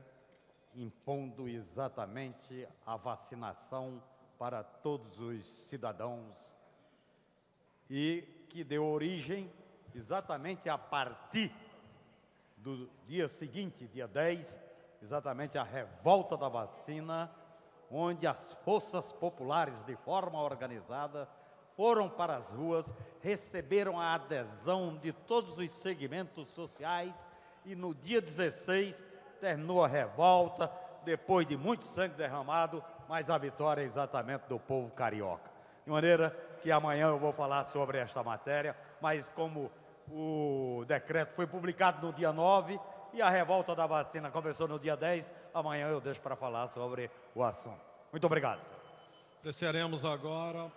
impondo exatamente a vacinação para todos os cidadãos e que deu origem exatamente a partir do dia seguinte, dia 10, exatamente a revolta da vacina, onde as forças populares, de forma organizada, foram para as ruas, receberam a adesão de todos os segmentos sociais e no dia 16 terminou a revolta, depois de muito sangue derramado, mas a vitória é exatamente do povo carioca. De maneira que amanhã eu vou falar sobre esta matéria, mas como o decreto foi publicado no dia 9 e a revolta da vacina começou no dia 10, amanhã eu deixo para falar sobre o assunto. Muito obrigado. Apreciaremos agora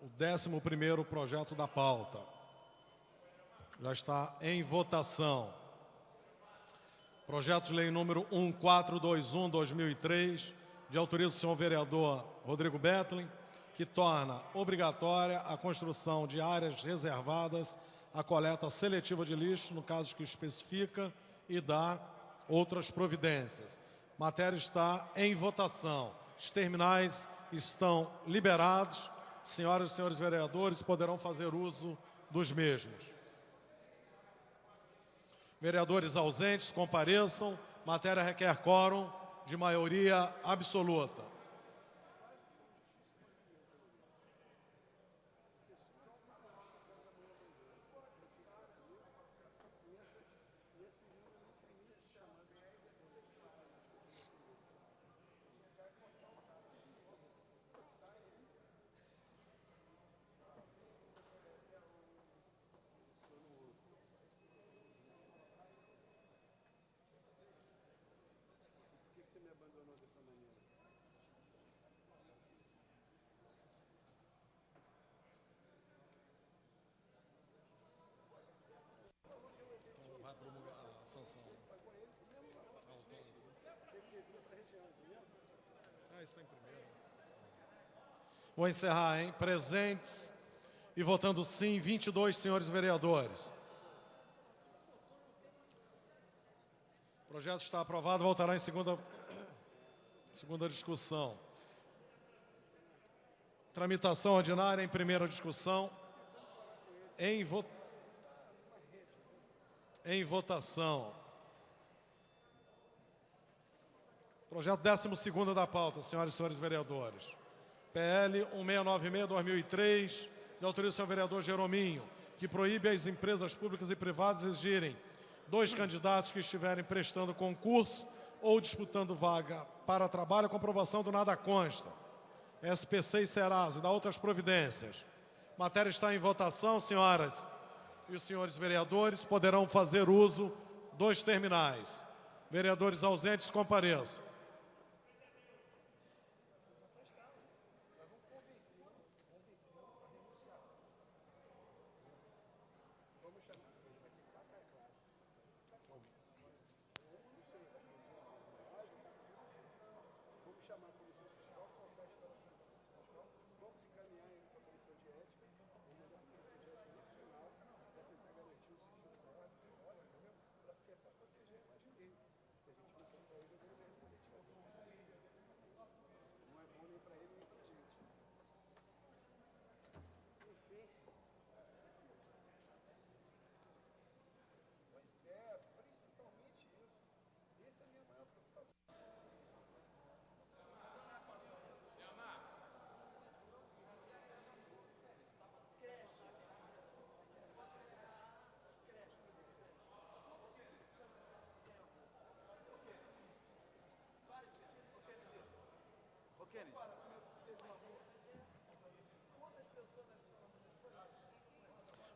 o 11º projeto da pauta. Já está em votação. Projeto de lei número 1421/2003, de autoria do senhor vereador Rodrigo Bettlin, que torna obrigatória a construção de áreas reservadas à coleta seletiva de lixo, no caso que especifica, e dá outras providências. Matéria está em votação. Os terminais estão liberados. Senhoras e senhores vereadores poderão fazer uso dos mesmos. Vereadores ausentes, compareçam. Matéria requer quórum de maioria absoluta. Vou encerrar, hein? Presentes e votando sim, 22 senhores vereadores. O projeto está aprovado, voltará em segunda discussão. Tramitação ordinária em primeira discussão. Em votação. Projeto 12º da pauta, senhoras e senhores vereadores. PL 1696/2003, de autoria do senhor vereador Jerominho, que proíbe as empresas públicas e privadas exigirem 2 candidatos que estiverem prestando concurso ou disputando vaga para trabalho, a comprovação do nada consta. SPC e Serasa e dá outras providências. Matéria está em votação, senhoras e os senhores vereadores poderão fazer uso dos terminais. Vereadores ausentes, compareçam.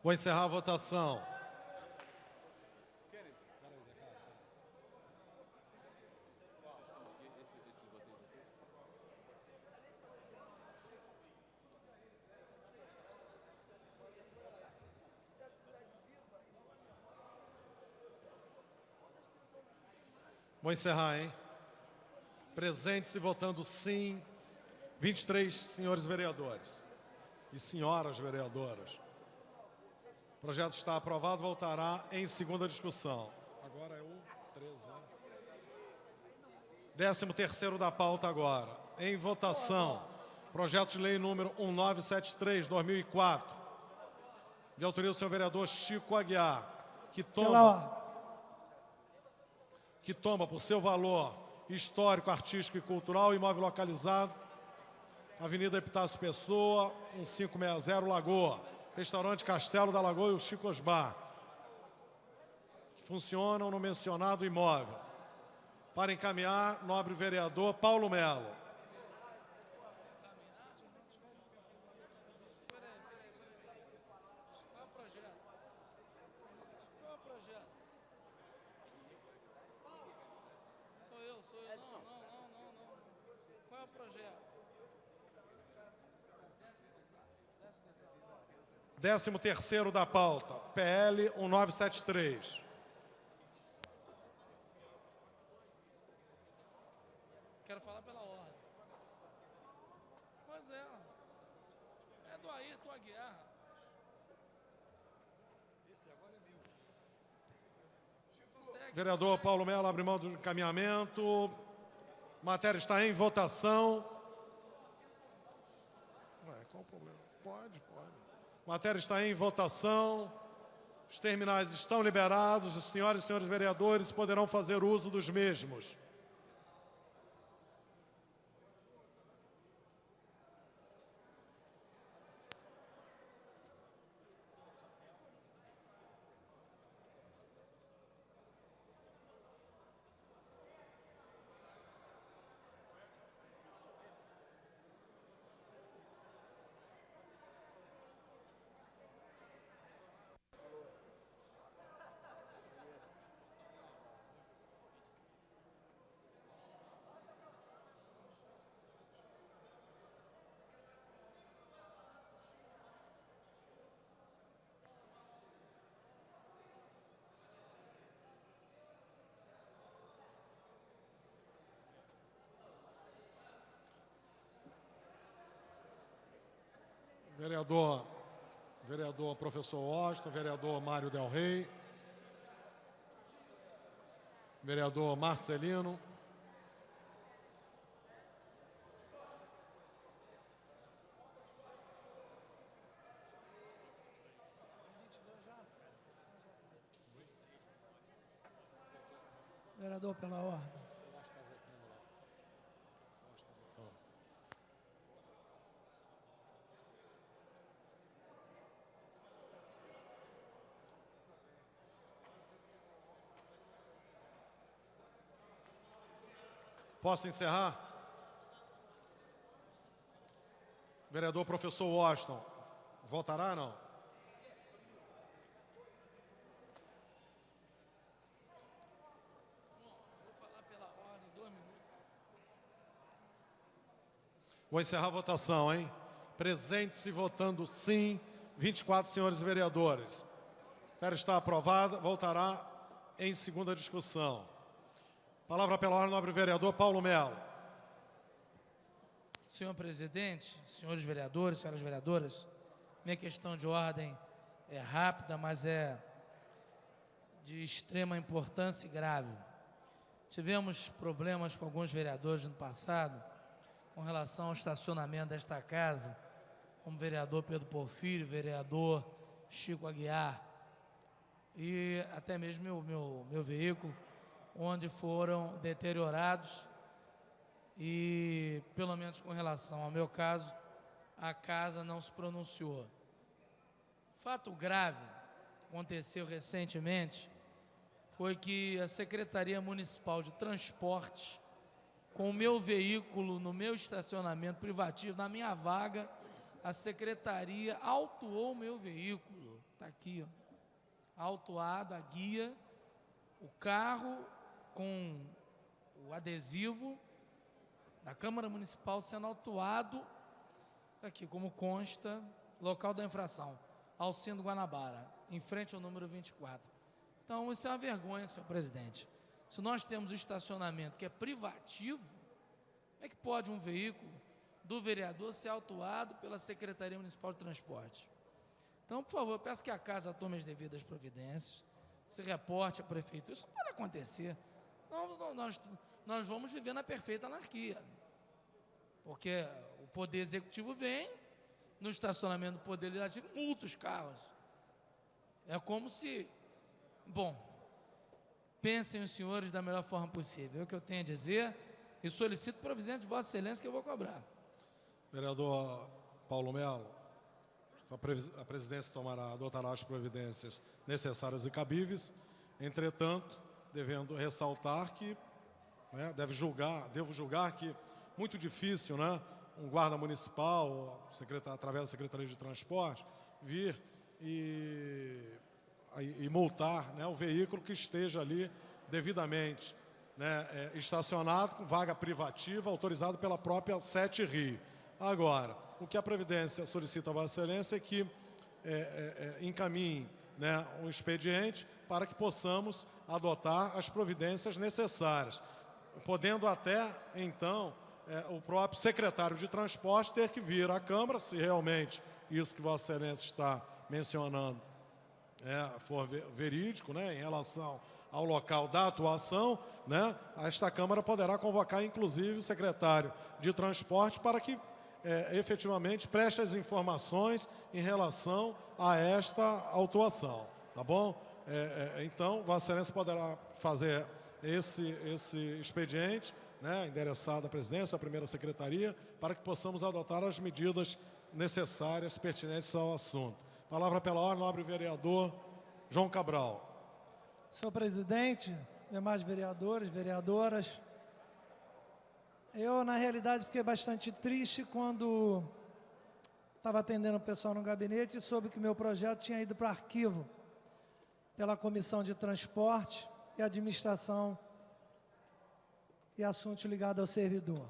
Vou encerrar a votação. Vou encerrar, hein? Presentes e votando sim, 23 senhores vereadores e senhoras vereadoras. O projeto está aprovado, voltará em segunda discussão. Agora é o 13. 13º da pauta agora. Em votação, projeto de lei número 1973/2004, de autoria do senhor vereador Chico Aguiar, que toma por seu valor histórico, artístico e cultural, imóvel localizado, Avenida Epitácio Pessoa, 1560, Lagoa, restaurante Castelo da Lagoa e o Chico's Bar, que funcionam no mencionado imóvel. Para encaminhar, nobre vereador Paulo Melo. Qual é o projeto? 13º da pauta, PL 1973. Quero falar pela ordem. Pois é. É do Ayrton Aguiar. Esse agora é meu. Vereador Paulo Melo abre mão do encaminhamento. Matéria está em votação. Qual o problema? Pode. Matéria está em votação. Os terminais estão liberados. As senhoras e senhores vereadores poderão fazer uso dos mesmos. Vereador professor Washington, vereador Mário Del Rey, vereador Marcelino, Vereador, pela ordem. Posso encerrar? Vereador professor Washington, votará ou não? Vou falar pela ordem, 2 minutos. Vou encerrar a votação, hein? Presentes e votando sim, 24 senhores vereadores. A matéria está aprovada, voltará em segunda discussão. Palavra pela ordem, nobre vereador Paulo Melo. Senhor presidente, senhores vereadores, senhoras vereadoras, minha questão de ordem é rápida, mas é de extrema importância e grave. Tivemos problemas com alguns vereadores no passado com relação ao estacionamento desta casa, como vereador Pedro Porfírio, vereador Chico Aguiar, e até mesmo meu veículo, onde foram deteriorados e, pelo menos com relação ao meu caso, a casa não se pronunciou. Fato grave aconteceu recentemente foi que a Secretaria Municipal de Transporte, com o meu veículo no meu estacionamento privativo, na minha vaga, a Secretaria autuou o meu veículo. está aqui, ó, autuado, a guia, o carro com o adesivo da Câmara Municipal sendo autuado, aqui como consta, local da infração, Alcindo Guanabara, em frente ao número 24. Então, isso é uma vergonha, senhor presidente. Se nós temos o estacionamento que é privativo, como é que pode um veículo do vereador ser autuado pela Secretaria Municipal de Transporte? Então, por favor, eu peço que a casa tome as devidas providências, se reporte à prefeitura. Isso não pode acontecer. Nós vamos viver na perfeita anarquia. Porque o Poder Executivo vem, no estacionamento do Poder Legislativo, multa os carros. É como se... Bom, pensem os senhores da melhor forma possível. É o que eu tenho a dizer e solicito providência de Vossa Excelência que eu vou cobrar. Vereador Paulo Melo, a presidência adotará as providências necessárias e cabíveis, entretanto, devendo ressaltar que, devo julgar que muito difícil, um guarda municipal, através da Secretaria de Transporte, vir e multar o veículo que esteja ali devidamente estacionado, com vaga privativa, autorizado pela própria Sete Rio. Agora, o que a Previdência solicita a Vossa Excelência é que encaminhe um expediente para que possamos adotar as providências necessárias, podendo até, então, o próprio secretário de Transporte ter que vir à Câmara, se realmente isso que Vossa Excelência está mencionando for verídico, em relação ao local da atuação, esta Câmara poderá convocar, inclusive, o secretário de Transporte para que efetivamente preste as informações em relação a esta autuação, tá bom? Então, Vossa Excelência poderá fazer esse expediente, endereçado à presidência, à primeira secretaria, para que possamos adotar as medidas necessárias, pertinentes ao assunto. Palavra pela ordem, nobre vereador João Cabral. Senhor presidente, demais vereadores, vereadoras, eu, na realidade, fiquei bastante triste quando estava atendendo o pessoal no gabinete e soube que meu projeto tinha ido para arquivo pela Comissão de Transporte e Administração e Assuntos ligados ao servidor.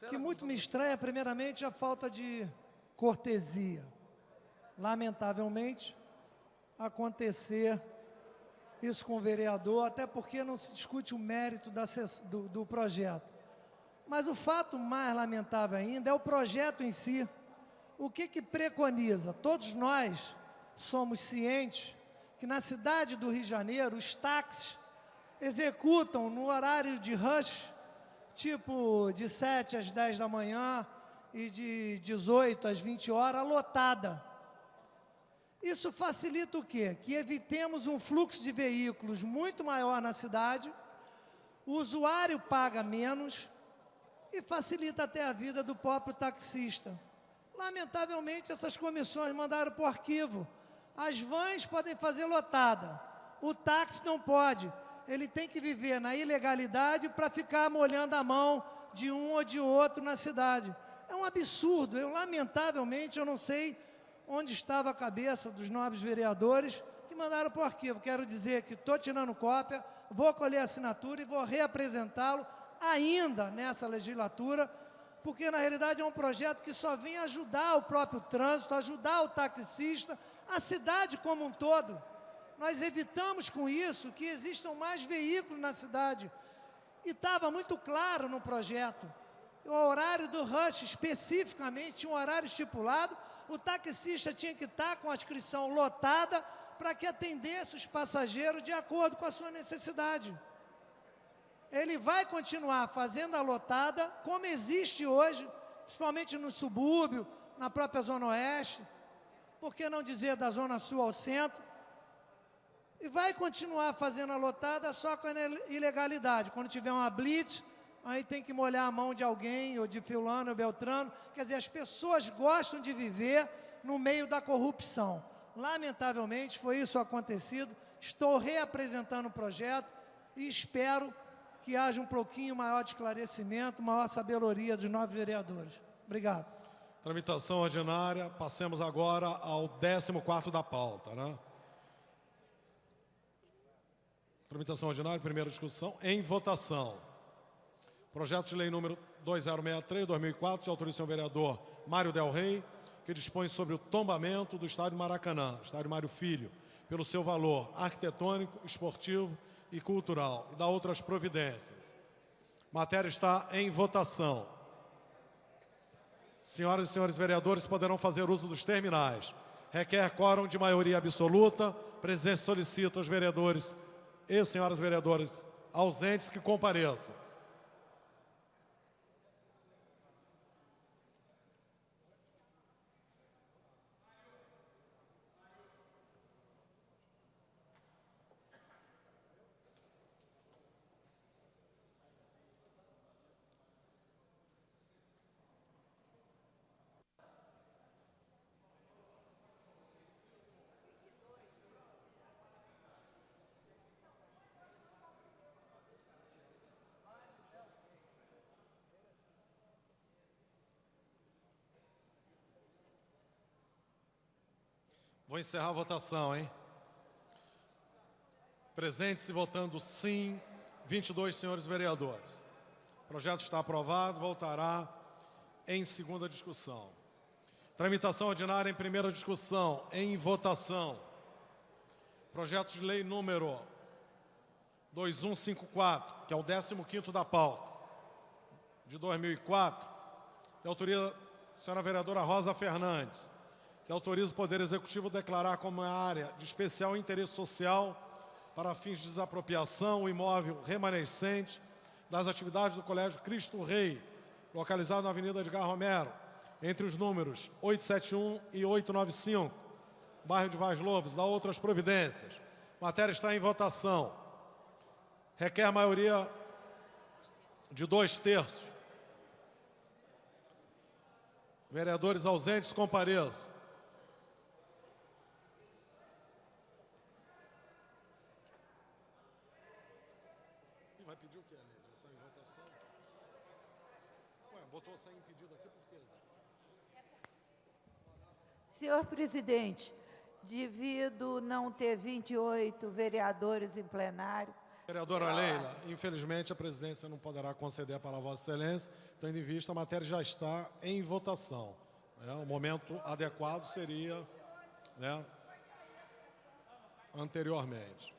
O que muito me estranha, primeiramente, a falta de cortesia. Lamentavelmente, acontecer isso com o vereador, até porque não se discute o mérito do projeto. Mas o fato mais lamentável ainda é o projeto em si. O que preconiza? Todos nós somos cientes que na cidade do Rio de Janeiro os táxis executam no horário de rush, tipo de 7 às 10 da manhã e de 18 às 20 horas, lotada. Isso facilita o quê? Que evitemos um fluxo de veículos muito maior na cidade, o usuário paga menos e facilita até a vida do próprio taxista. Lamentavelmente, essas comissões mandaram para o arquivo. As vans podem fazer lotada, o táxi não pode. Ele tem que viver na ilegalidade para ficar molhando a mão de um ou de outro na cidade. É um absurdo. Lamentavelmente, eu não sei onde estava a cabeça dos nobres vereadores que mandaram para o arquivo. Quero dizer que estou tirando cópia, vou colher assinatura e vou reapresentá-lo ainda nessa legislatura, porque na realidade é um projeto que só vem ajudar o próprio trânsito, ajudar o taxista, a cidade como um todo. Nós evitamos com isso que existam mais veículos na cidade. E estava muito claro no projeto. O horário do rush, especificamente, tinha um horário estipulado, o taxista tinha que estar com a inscrição lotada para que atendesse os passageiros de acordo com a sua necessidade. Ele vai continuar fazendo a lotada, como existe hoje, principalmente no subúrbio, na própria Zona Oeste, por que não dizer da Zona Sul ao centro, e vai continuar fazendo a lotada só com a ilegalidade. Quando tiver uma blitz, aí tem que molhar a mão de alguém, ou de fulano, ou beltrano. Quer dizer, as pessoas gostam de viver no meio da corrupção. Lamentavelmente, foi isso acontecido. Estou reapresentando o projeto e espero que haja um pouquinho maior de esclarecimento, maior sabedoria dos novos vereadores. Obrigado. Tramitação ordinária, passemos agora ao 14º da pauta, né? Tramitação ordinária, primeira discussão, em votação. Projeto de lei número 2063/2004, de autoria do senhor vereador Mário Del Rey, que dispõe sobre o tombamento do estádio Maracanã, estádio Mário Filho, pelo seu valor arquitetônico, esportivo e cultural, e dá outras providências. Matéria está em votação. Senhoras e senhores vereadores poderão fazer uso dos terminais. Requer quórum de maioria absoluta. Presidência solicita aos vereadores e senhoras vereadoras ausentes que compareçam. Vou encerrar a votação, hein? Presentes e votando sim, 22 senhores vereadores. O projeto está aprovado, voltará em segunda discussão. Tramitação ordinária em primeira discussão, em votação. Projeto de lei número 2154, que é o 15º da pauta, de 2004, de autoria da senhora vereadora Rosa Fernandes, que autoriza o Poder Executivo a declarar como área de especial interesse social para fins de desapropriação o imóvel remanescente das atividades do Colégio Cristo Rei, localizado na Avenida Edgar Romero, entre os números 871 e 895, bairro de Vaz Lobos, dá outras providências. Matéria está em votação. Requer maioria de 2/3. Vereadores ausentes, compareçam. Vai pedir o quê, amigo? Está em votação? Ué, botou sem impedido aqui por quê, Zé? Senhor presidente, devido não ter 28 vereadores em plenário... Vereadora Leila, infelizmente a presidência não poderá conceder a palavra a Vossa Excelência, tendo em vista a matéria já está em votação. O momento adequado seria, né, anteriormente.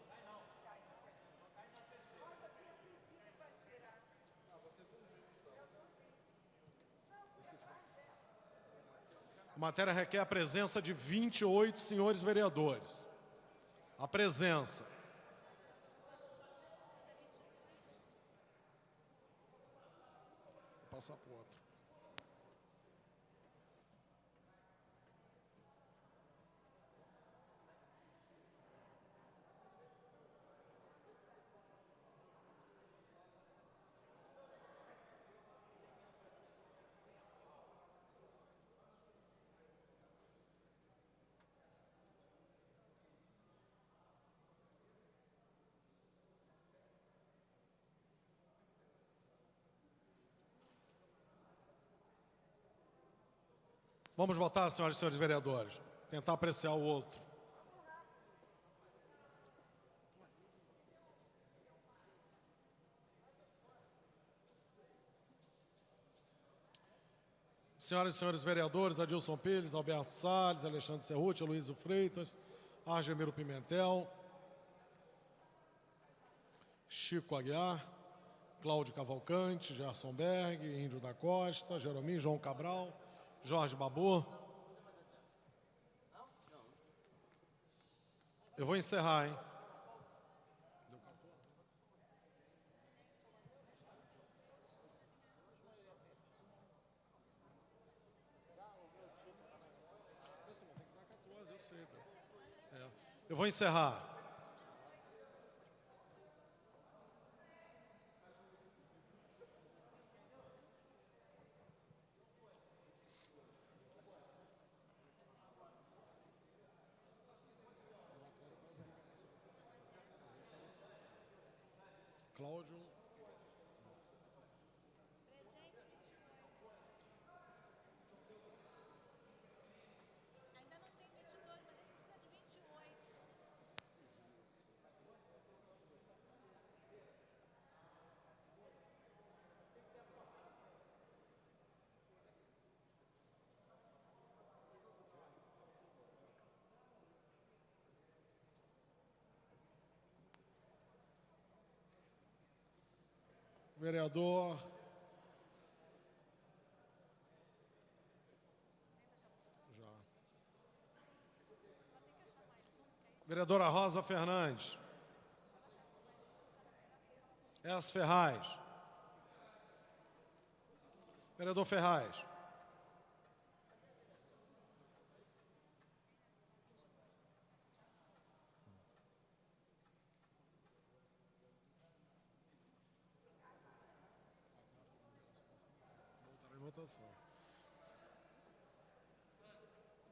A matéria requer a presença de 28 senhores vereadores. A presença. Vou passar para o outro. Vamos votar, senhoras e senhores vereadores. Tentar apreciar o outro. Senhoras e senhores vereadores, Adilson Pires, Alberto Salles, Alexandre Cerruti, Aloysio Freitas, Argemiro Pimentel, Chico Aguiar, Cláudio Cavalcante, Gerson Berg, Índio da Costa, Jeromim, João Cabral, Jorge Babu. Eu vou encerrar, hein? Eu vou encerrar. Cláudio. Vereador Vereadora Rosa Fernandes. Es Ferraz. Vereador Ferraz.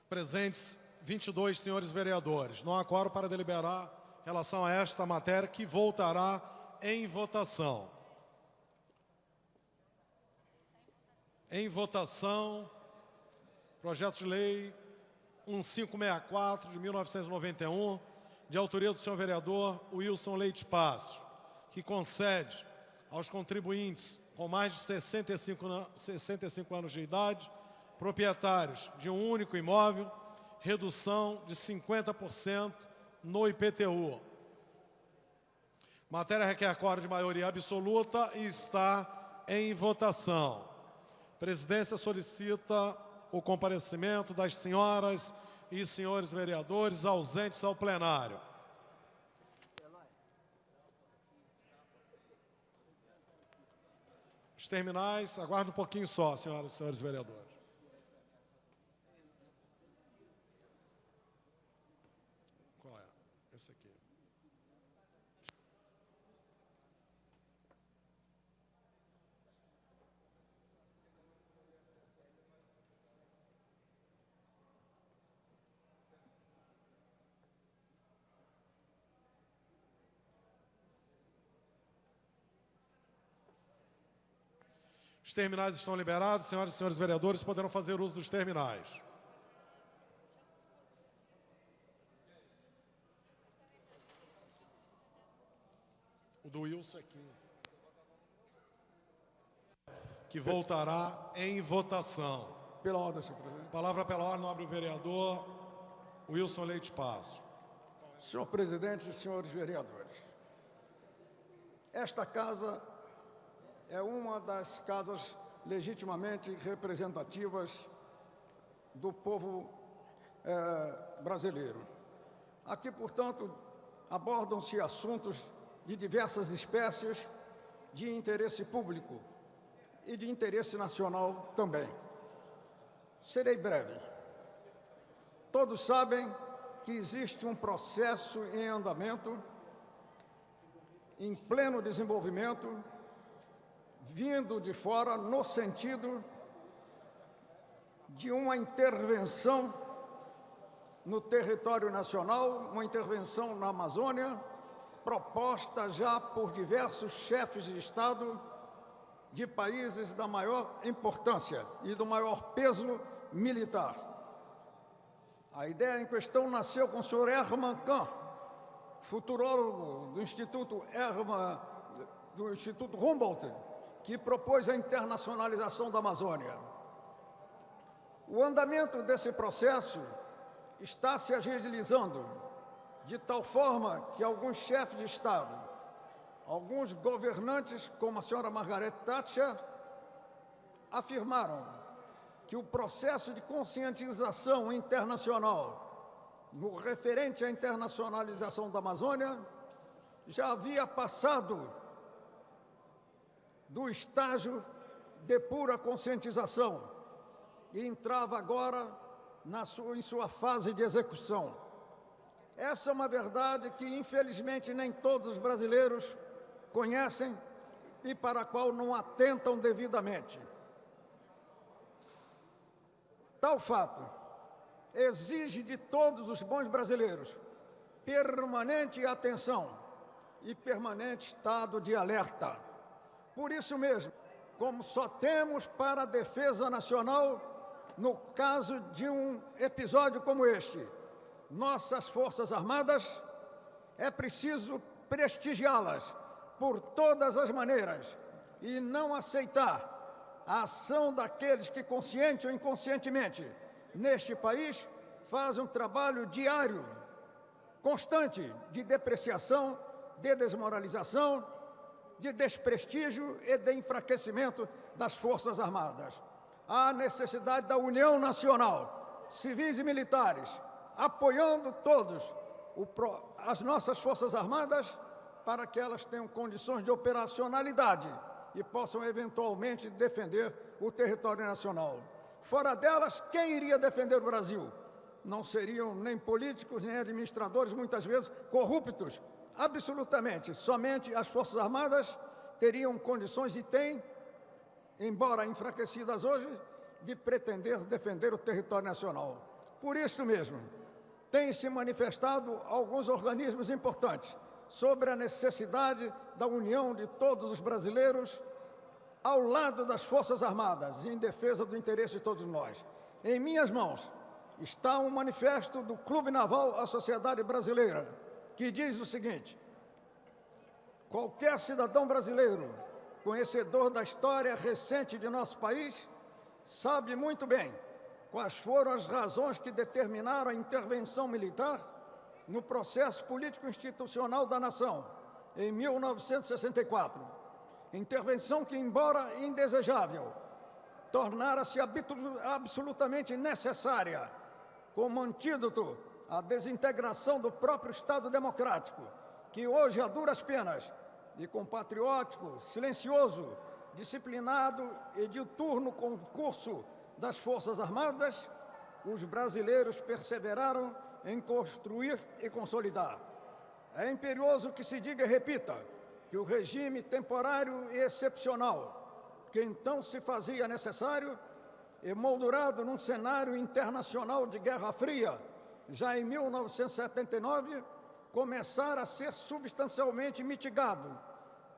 Presentes 22 senhores vereadores. Não há quórum para deliberar em relação a esta matéria, que voltará em votação. Em votação, projeto de lei 1564 de 1991, de autoria do senhor vereador Wilson Leite Passos, que concede aos contribuintes com mais de 65 anos de idade, proprietários de um único imóvel, redução de 50% no IPTU. Matéria requer quórum de maioria absoluta e está em votação. A presidência solicita o comparecimento das senhoras e senhores vereadores ausentes ao plenário. Os terminais, aguarde um pouquinho só, senhoras e senhores vereadores. Qual é? Esse aqui. Os terminais estão liberados, senhoras e senhores vereadores poderão fazer uso dos terminais. O do Wilson é 15. Que voltará em votação. Pela ordem, senhor presidente. Palavra pela ordem, nobre vereador Wilson Leite Passos. Senhor presidente e senhores vereadores, esta casa é uma das casas legitimamente representativas do povo brasileiro. Aqui, portanto, abordam-se assuntos de diversas espécies de interesse público e de interesse nacional também. Serei breve. Todos sabem que existe um processo em andamento, em pleno desenvolvimento, vindo de fora no sentido de uma intervenção no território nacional, uma intervenção na Amazônia, proposta já por diversos chefes de Estado de países da maior importância e do maior peso militar. A ideia em questão nasceu com o senhor Herman Kahn, futurólogo do Instituto Humboldt, que propôs a internacionalização da Amazônia. O andamento desse processo está se agilizando de tal forma que alguns chefes de Estado, alguns governantes, como a senhora Margaret Thatcher, afirmaram que o processo de conscientização internacional no referente à internacionalização da Amazônia já havia passado do estágio de pura conscientização e entrava agora em sua fase de execução. Essa é uma verdade que, infelizmente, nem todos os brasileiros conhecem e para a qual não atentam devidamente. Tal fato exige de todos os bons brasileiros permanente atenção e permanente estado de alerta. Por isso mesmo, como só temos para a defesa nacional, no caso de um episódio como este, nossas Forças Armadas, é preciso prestigiá-las por todas as maneiras e não aceitar a ação daqueles que, consciente ou inconscientemente, neste país, fazem um trabalho diário, constante, de depreciação, de desmoralização, de desprestígio e de enfraquecimento das Forças Armadas. Há necessidade da união nacional, civis e militares, apoiando todos as nossas Forças Armadas para que elas tenham condições de operacionalidade e possam eventualmente defender o território nacional. Fora delas, quem iria defender o Brasil? Não seriam nem políticos, nem administradores, muitas vezes corruptos. Absolutamente, somente as Forças Armadas teriam condições e têm, embora enfraquecidas hoje, de pretender defender o território nacional. Por isso mesmo, têm se manifestado alguns organismos importantes sobre a necessidade da união de todos os brasileiros ao lado das Forças Armadas, em defesa do interesse de todos nós. Em minhas mãos está um manifesto do Clube Naval à Sociedade Brasileira, que diz o seguinte: qualquer cidadão brasileiro, conhecedor da história recente de nosso país, sabe muito bem quais foram as razões que determinaram a intervenção militar no processo político-institucional da nação, em 1964. Intervenção que, embora indesejável, tornara-se absolutamente necessária como antídoto à desintegração do próprio Estado democrático, que hoje, a duras penas, e com patriótico, silencioso, disciplinado e diuturno concurso das Forças Armadas, os brasileiros perseveraram em construir e consolidar. É imperioso que se diga e repita que o regime temporário e excepcional, que então se fazia necessário, emoldurado num cenário internacional de Guerra Fria, já em 1979, começara a ser substancialmente mitigado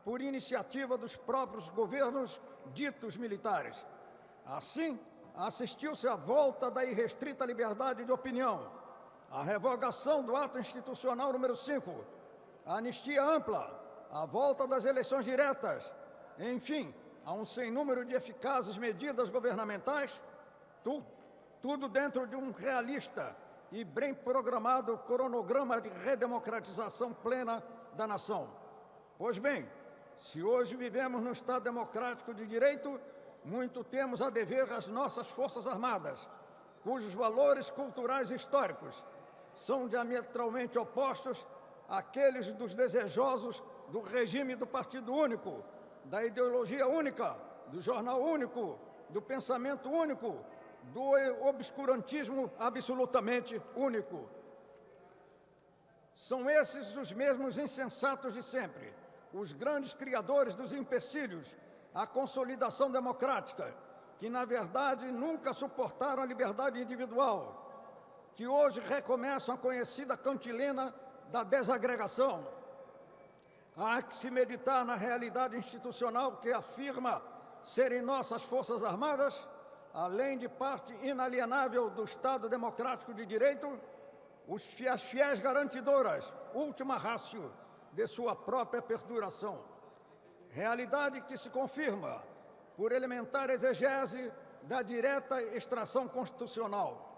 por iniciativa dos próprios governos ditos militares. Assim, assistiu-se à volta da irrestrita liberdade de opinião, à revogação do ato institucional número 5, à anistia ampla, à volta das eleições diretas, enfim, a um sem número de eficazes medidas governamentais, tudo dentro de um realista e bem programado cronograma de redemocratização plena da nação. Pois bem, se hoje vivemos num Estado democrático de direito, muito temos a dever às nossas Forças Armadas, cujos valores culturais e históricos são diametralmente opostos àqueles dos desejosos do regime do Partido Único, da ideologia única, do jornal único, do pensamento único, do obscurantismo absolutamente único. São esses os mesmos insensatos de sempre, os grandes criadores dos empecilhos à consolidação democrática, que, na verdade, nunca suportaram a liberdade individual, que hoje recomeçam a conhecida cantilena da desagregação. Há que se meditar na realidade institucional que afirma serem nossas Forças Armadas, além de parte inalienável do Estado Democrático de Direito, as fiéis garantidoras, última ratio, de sua própria perduração. Realidade que se confirma por elementar exegese da direta extração constitucional.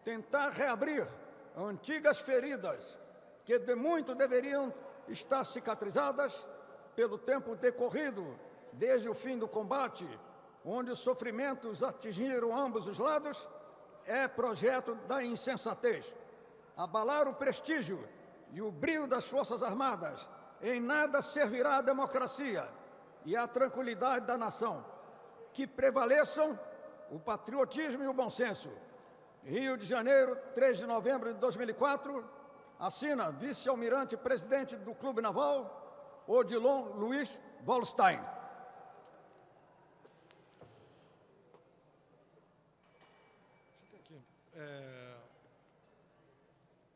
Tentar reabrir antigas feridas que de muito deveriam estar cicatrizadas pelo tempo decorrido desde o fim do combate, onde os sofrimentos atingiram ambos os lados, é projeto da insensatez. Abalar o prestígio e o brio das Forças Armadas em nada servirá à democracia e à tranquilidade da nação. Que prevaleçam o patriotismo e o bom senso. Rio de Janeiro, 3 de novembro de 2004, assina vice-almirante presidente do Clube Naval, Odilon Luiz Wolstein.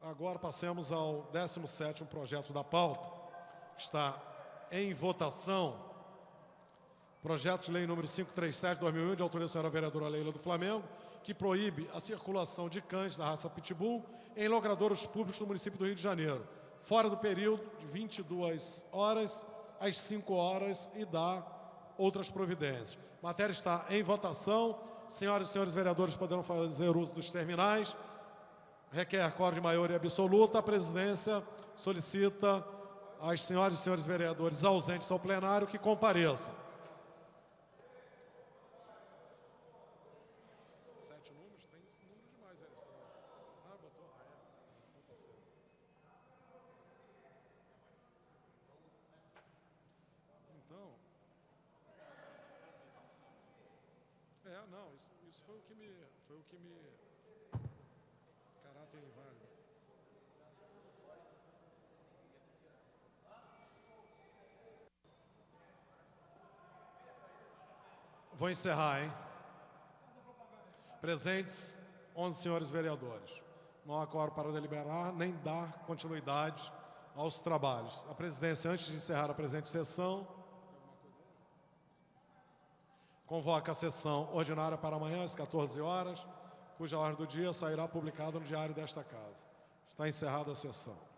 Agora passemos ao 17º projeto da pauta, que está em votação. Projeto de lei número 537/2001, de autoria da senhora vereadora Leila do Flamengo, que proíbe a circulação de cães da raça Pitbull em logradouros públicos no município do Rio de Janeiro, fora do período de 22 horas às 5 horas e dá outras providências. A matéria está em votação. Senhoras e senhores vereadores poderão fazer uso dos terminais. Requer quórum de maioria absoluta. A presidência solicita às senhoras e senhores vereadores ausentes ao plenário que compareçam. Não, isso foi o que me... Caráter inválido. Vou encerrar, hein? Presentes, 11 senhores vereadores. Não há quórum para deliberar, nem dar continuidade aos trabalhos. A presidência, antes de encerrar a presente sessão, convoca a sessão ordinária para amanhã, às 14 horas, cuja ordem do dia sairá publicada no Diário desta Casa. Está encerrada a sessão.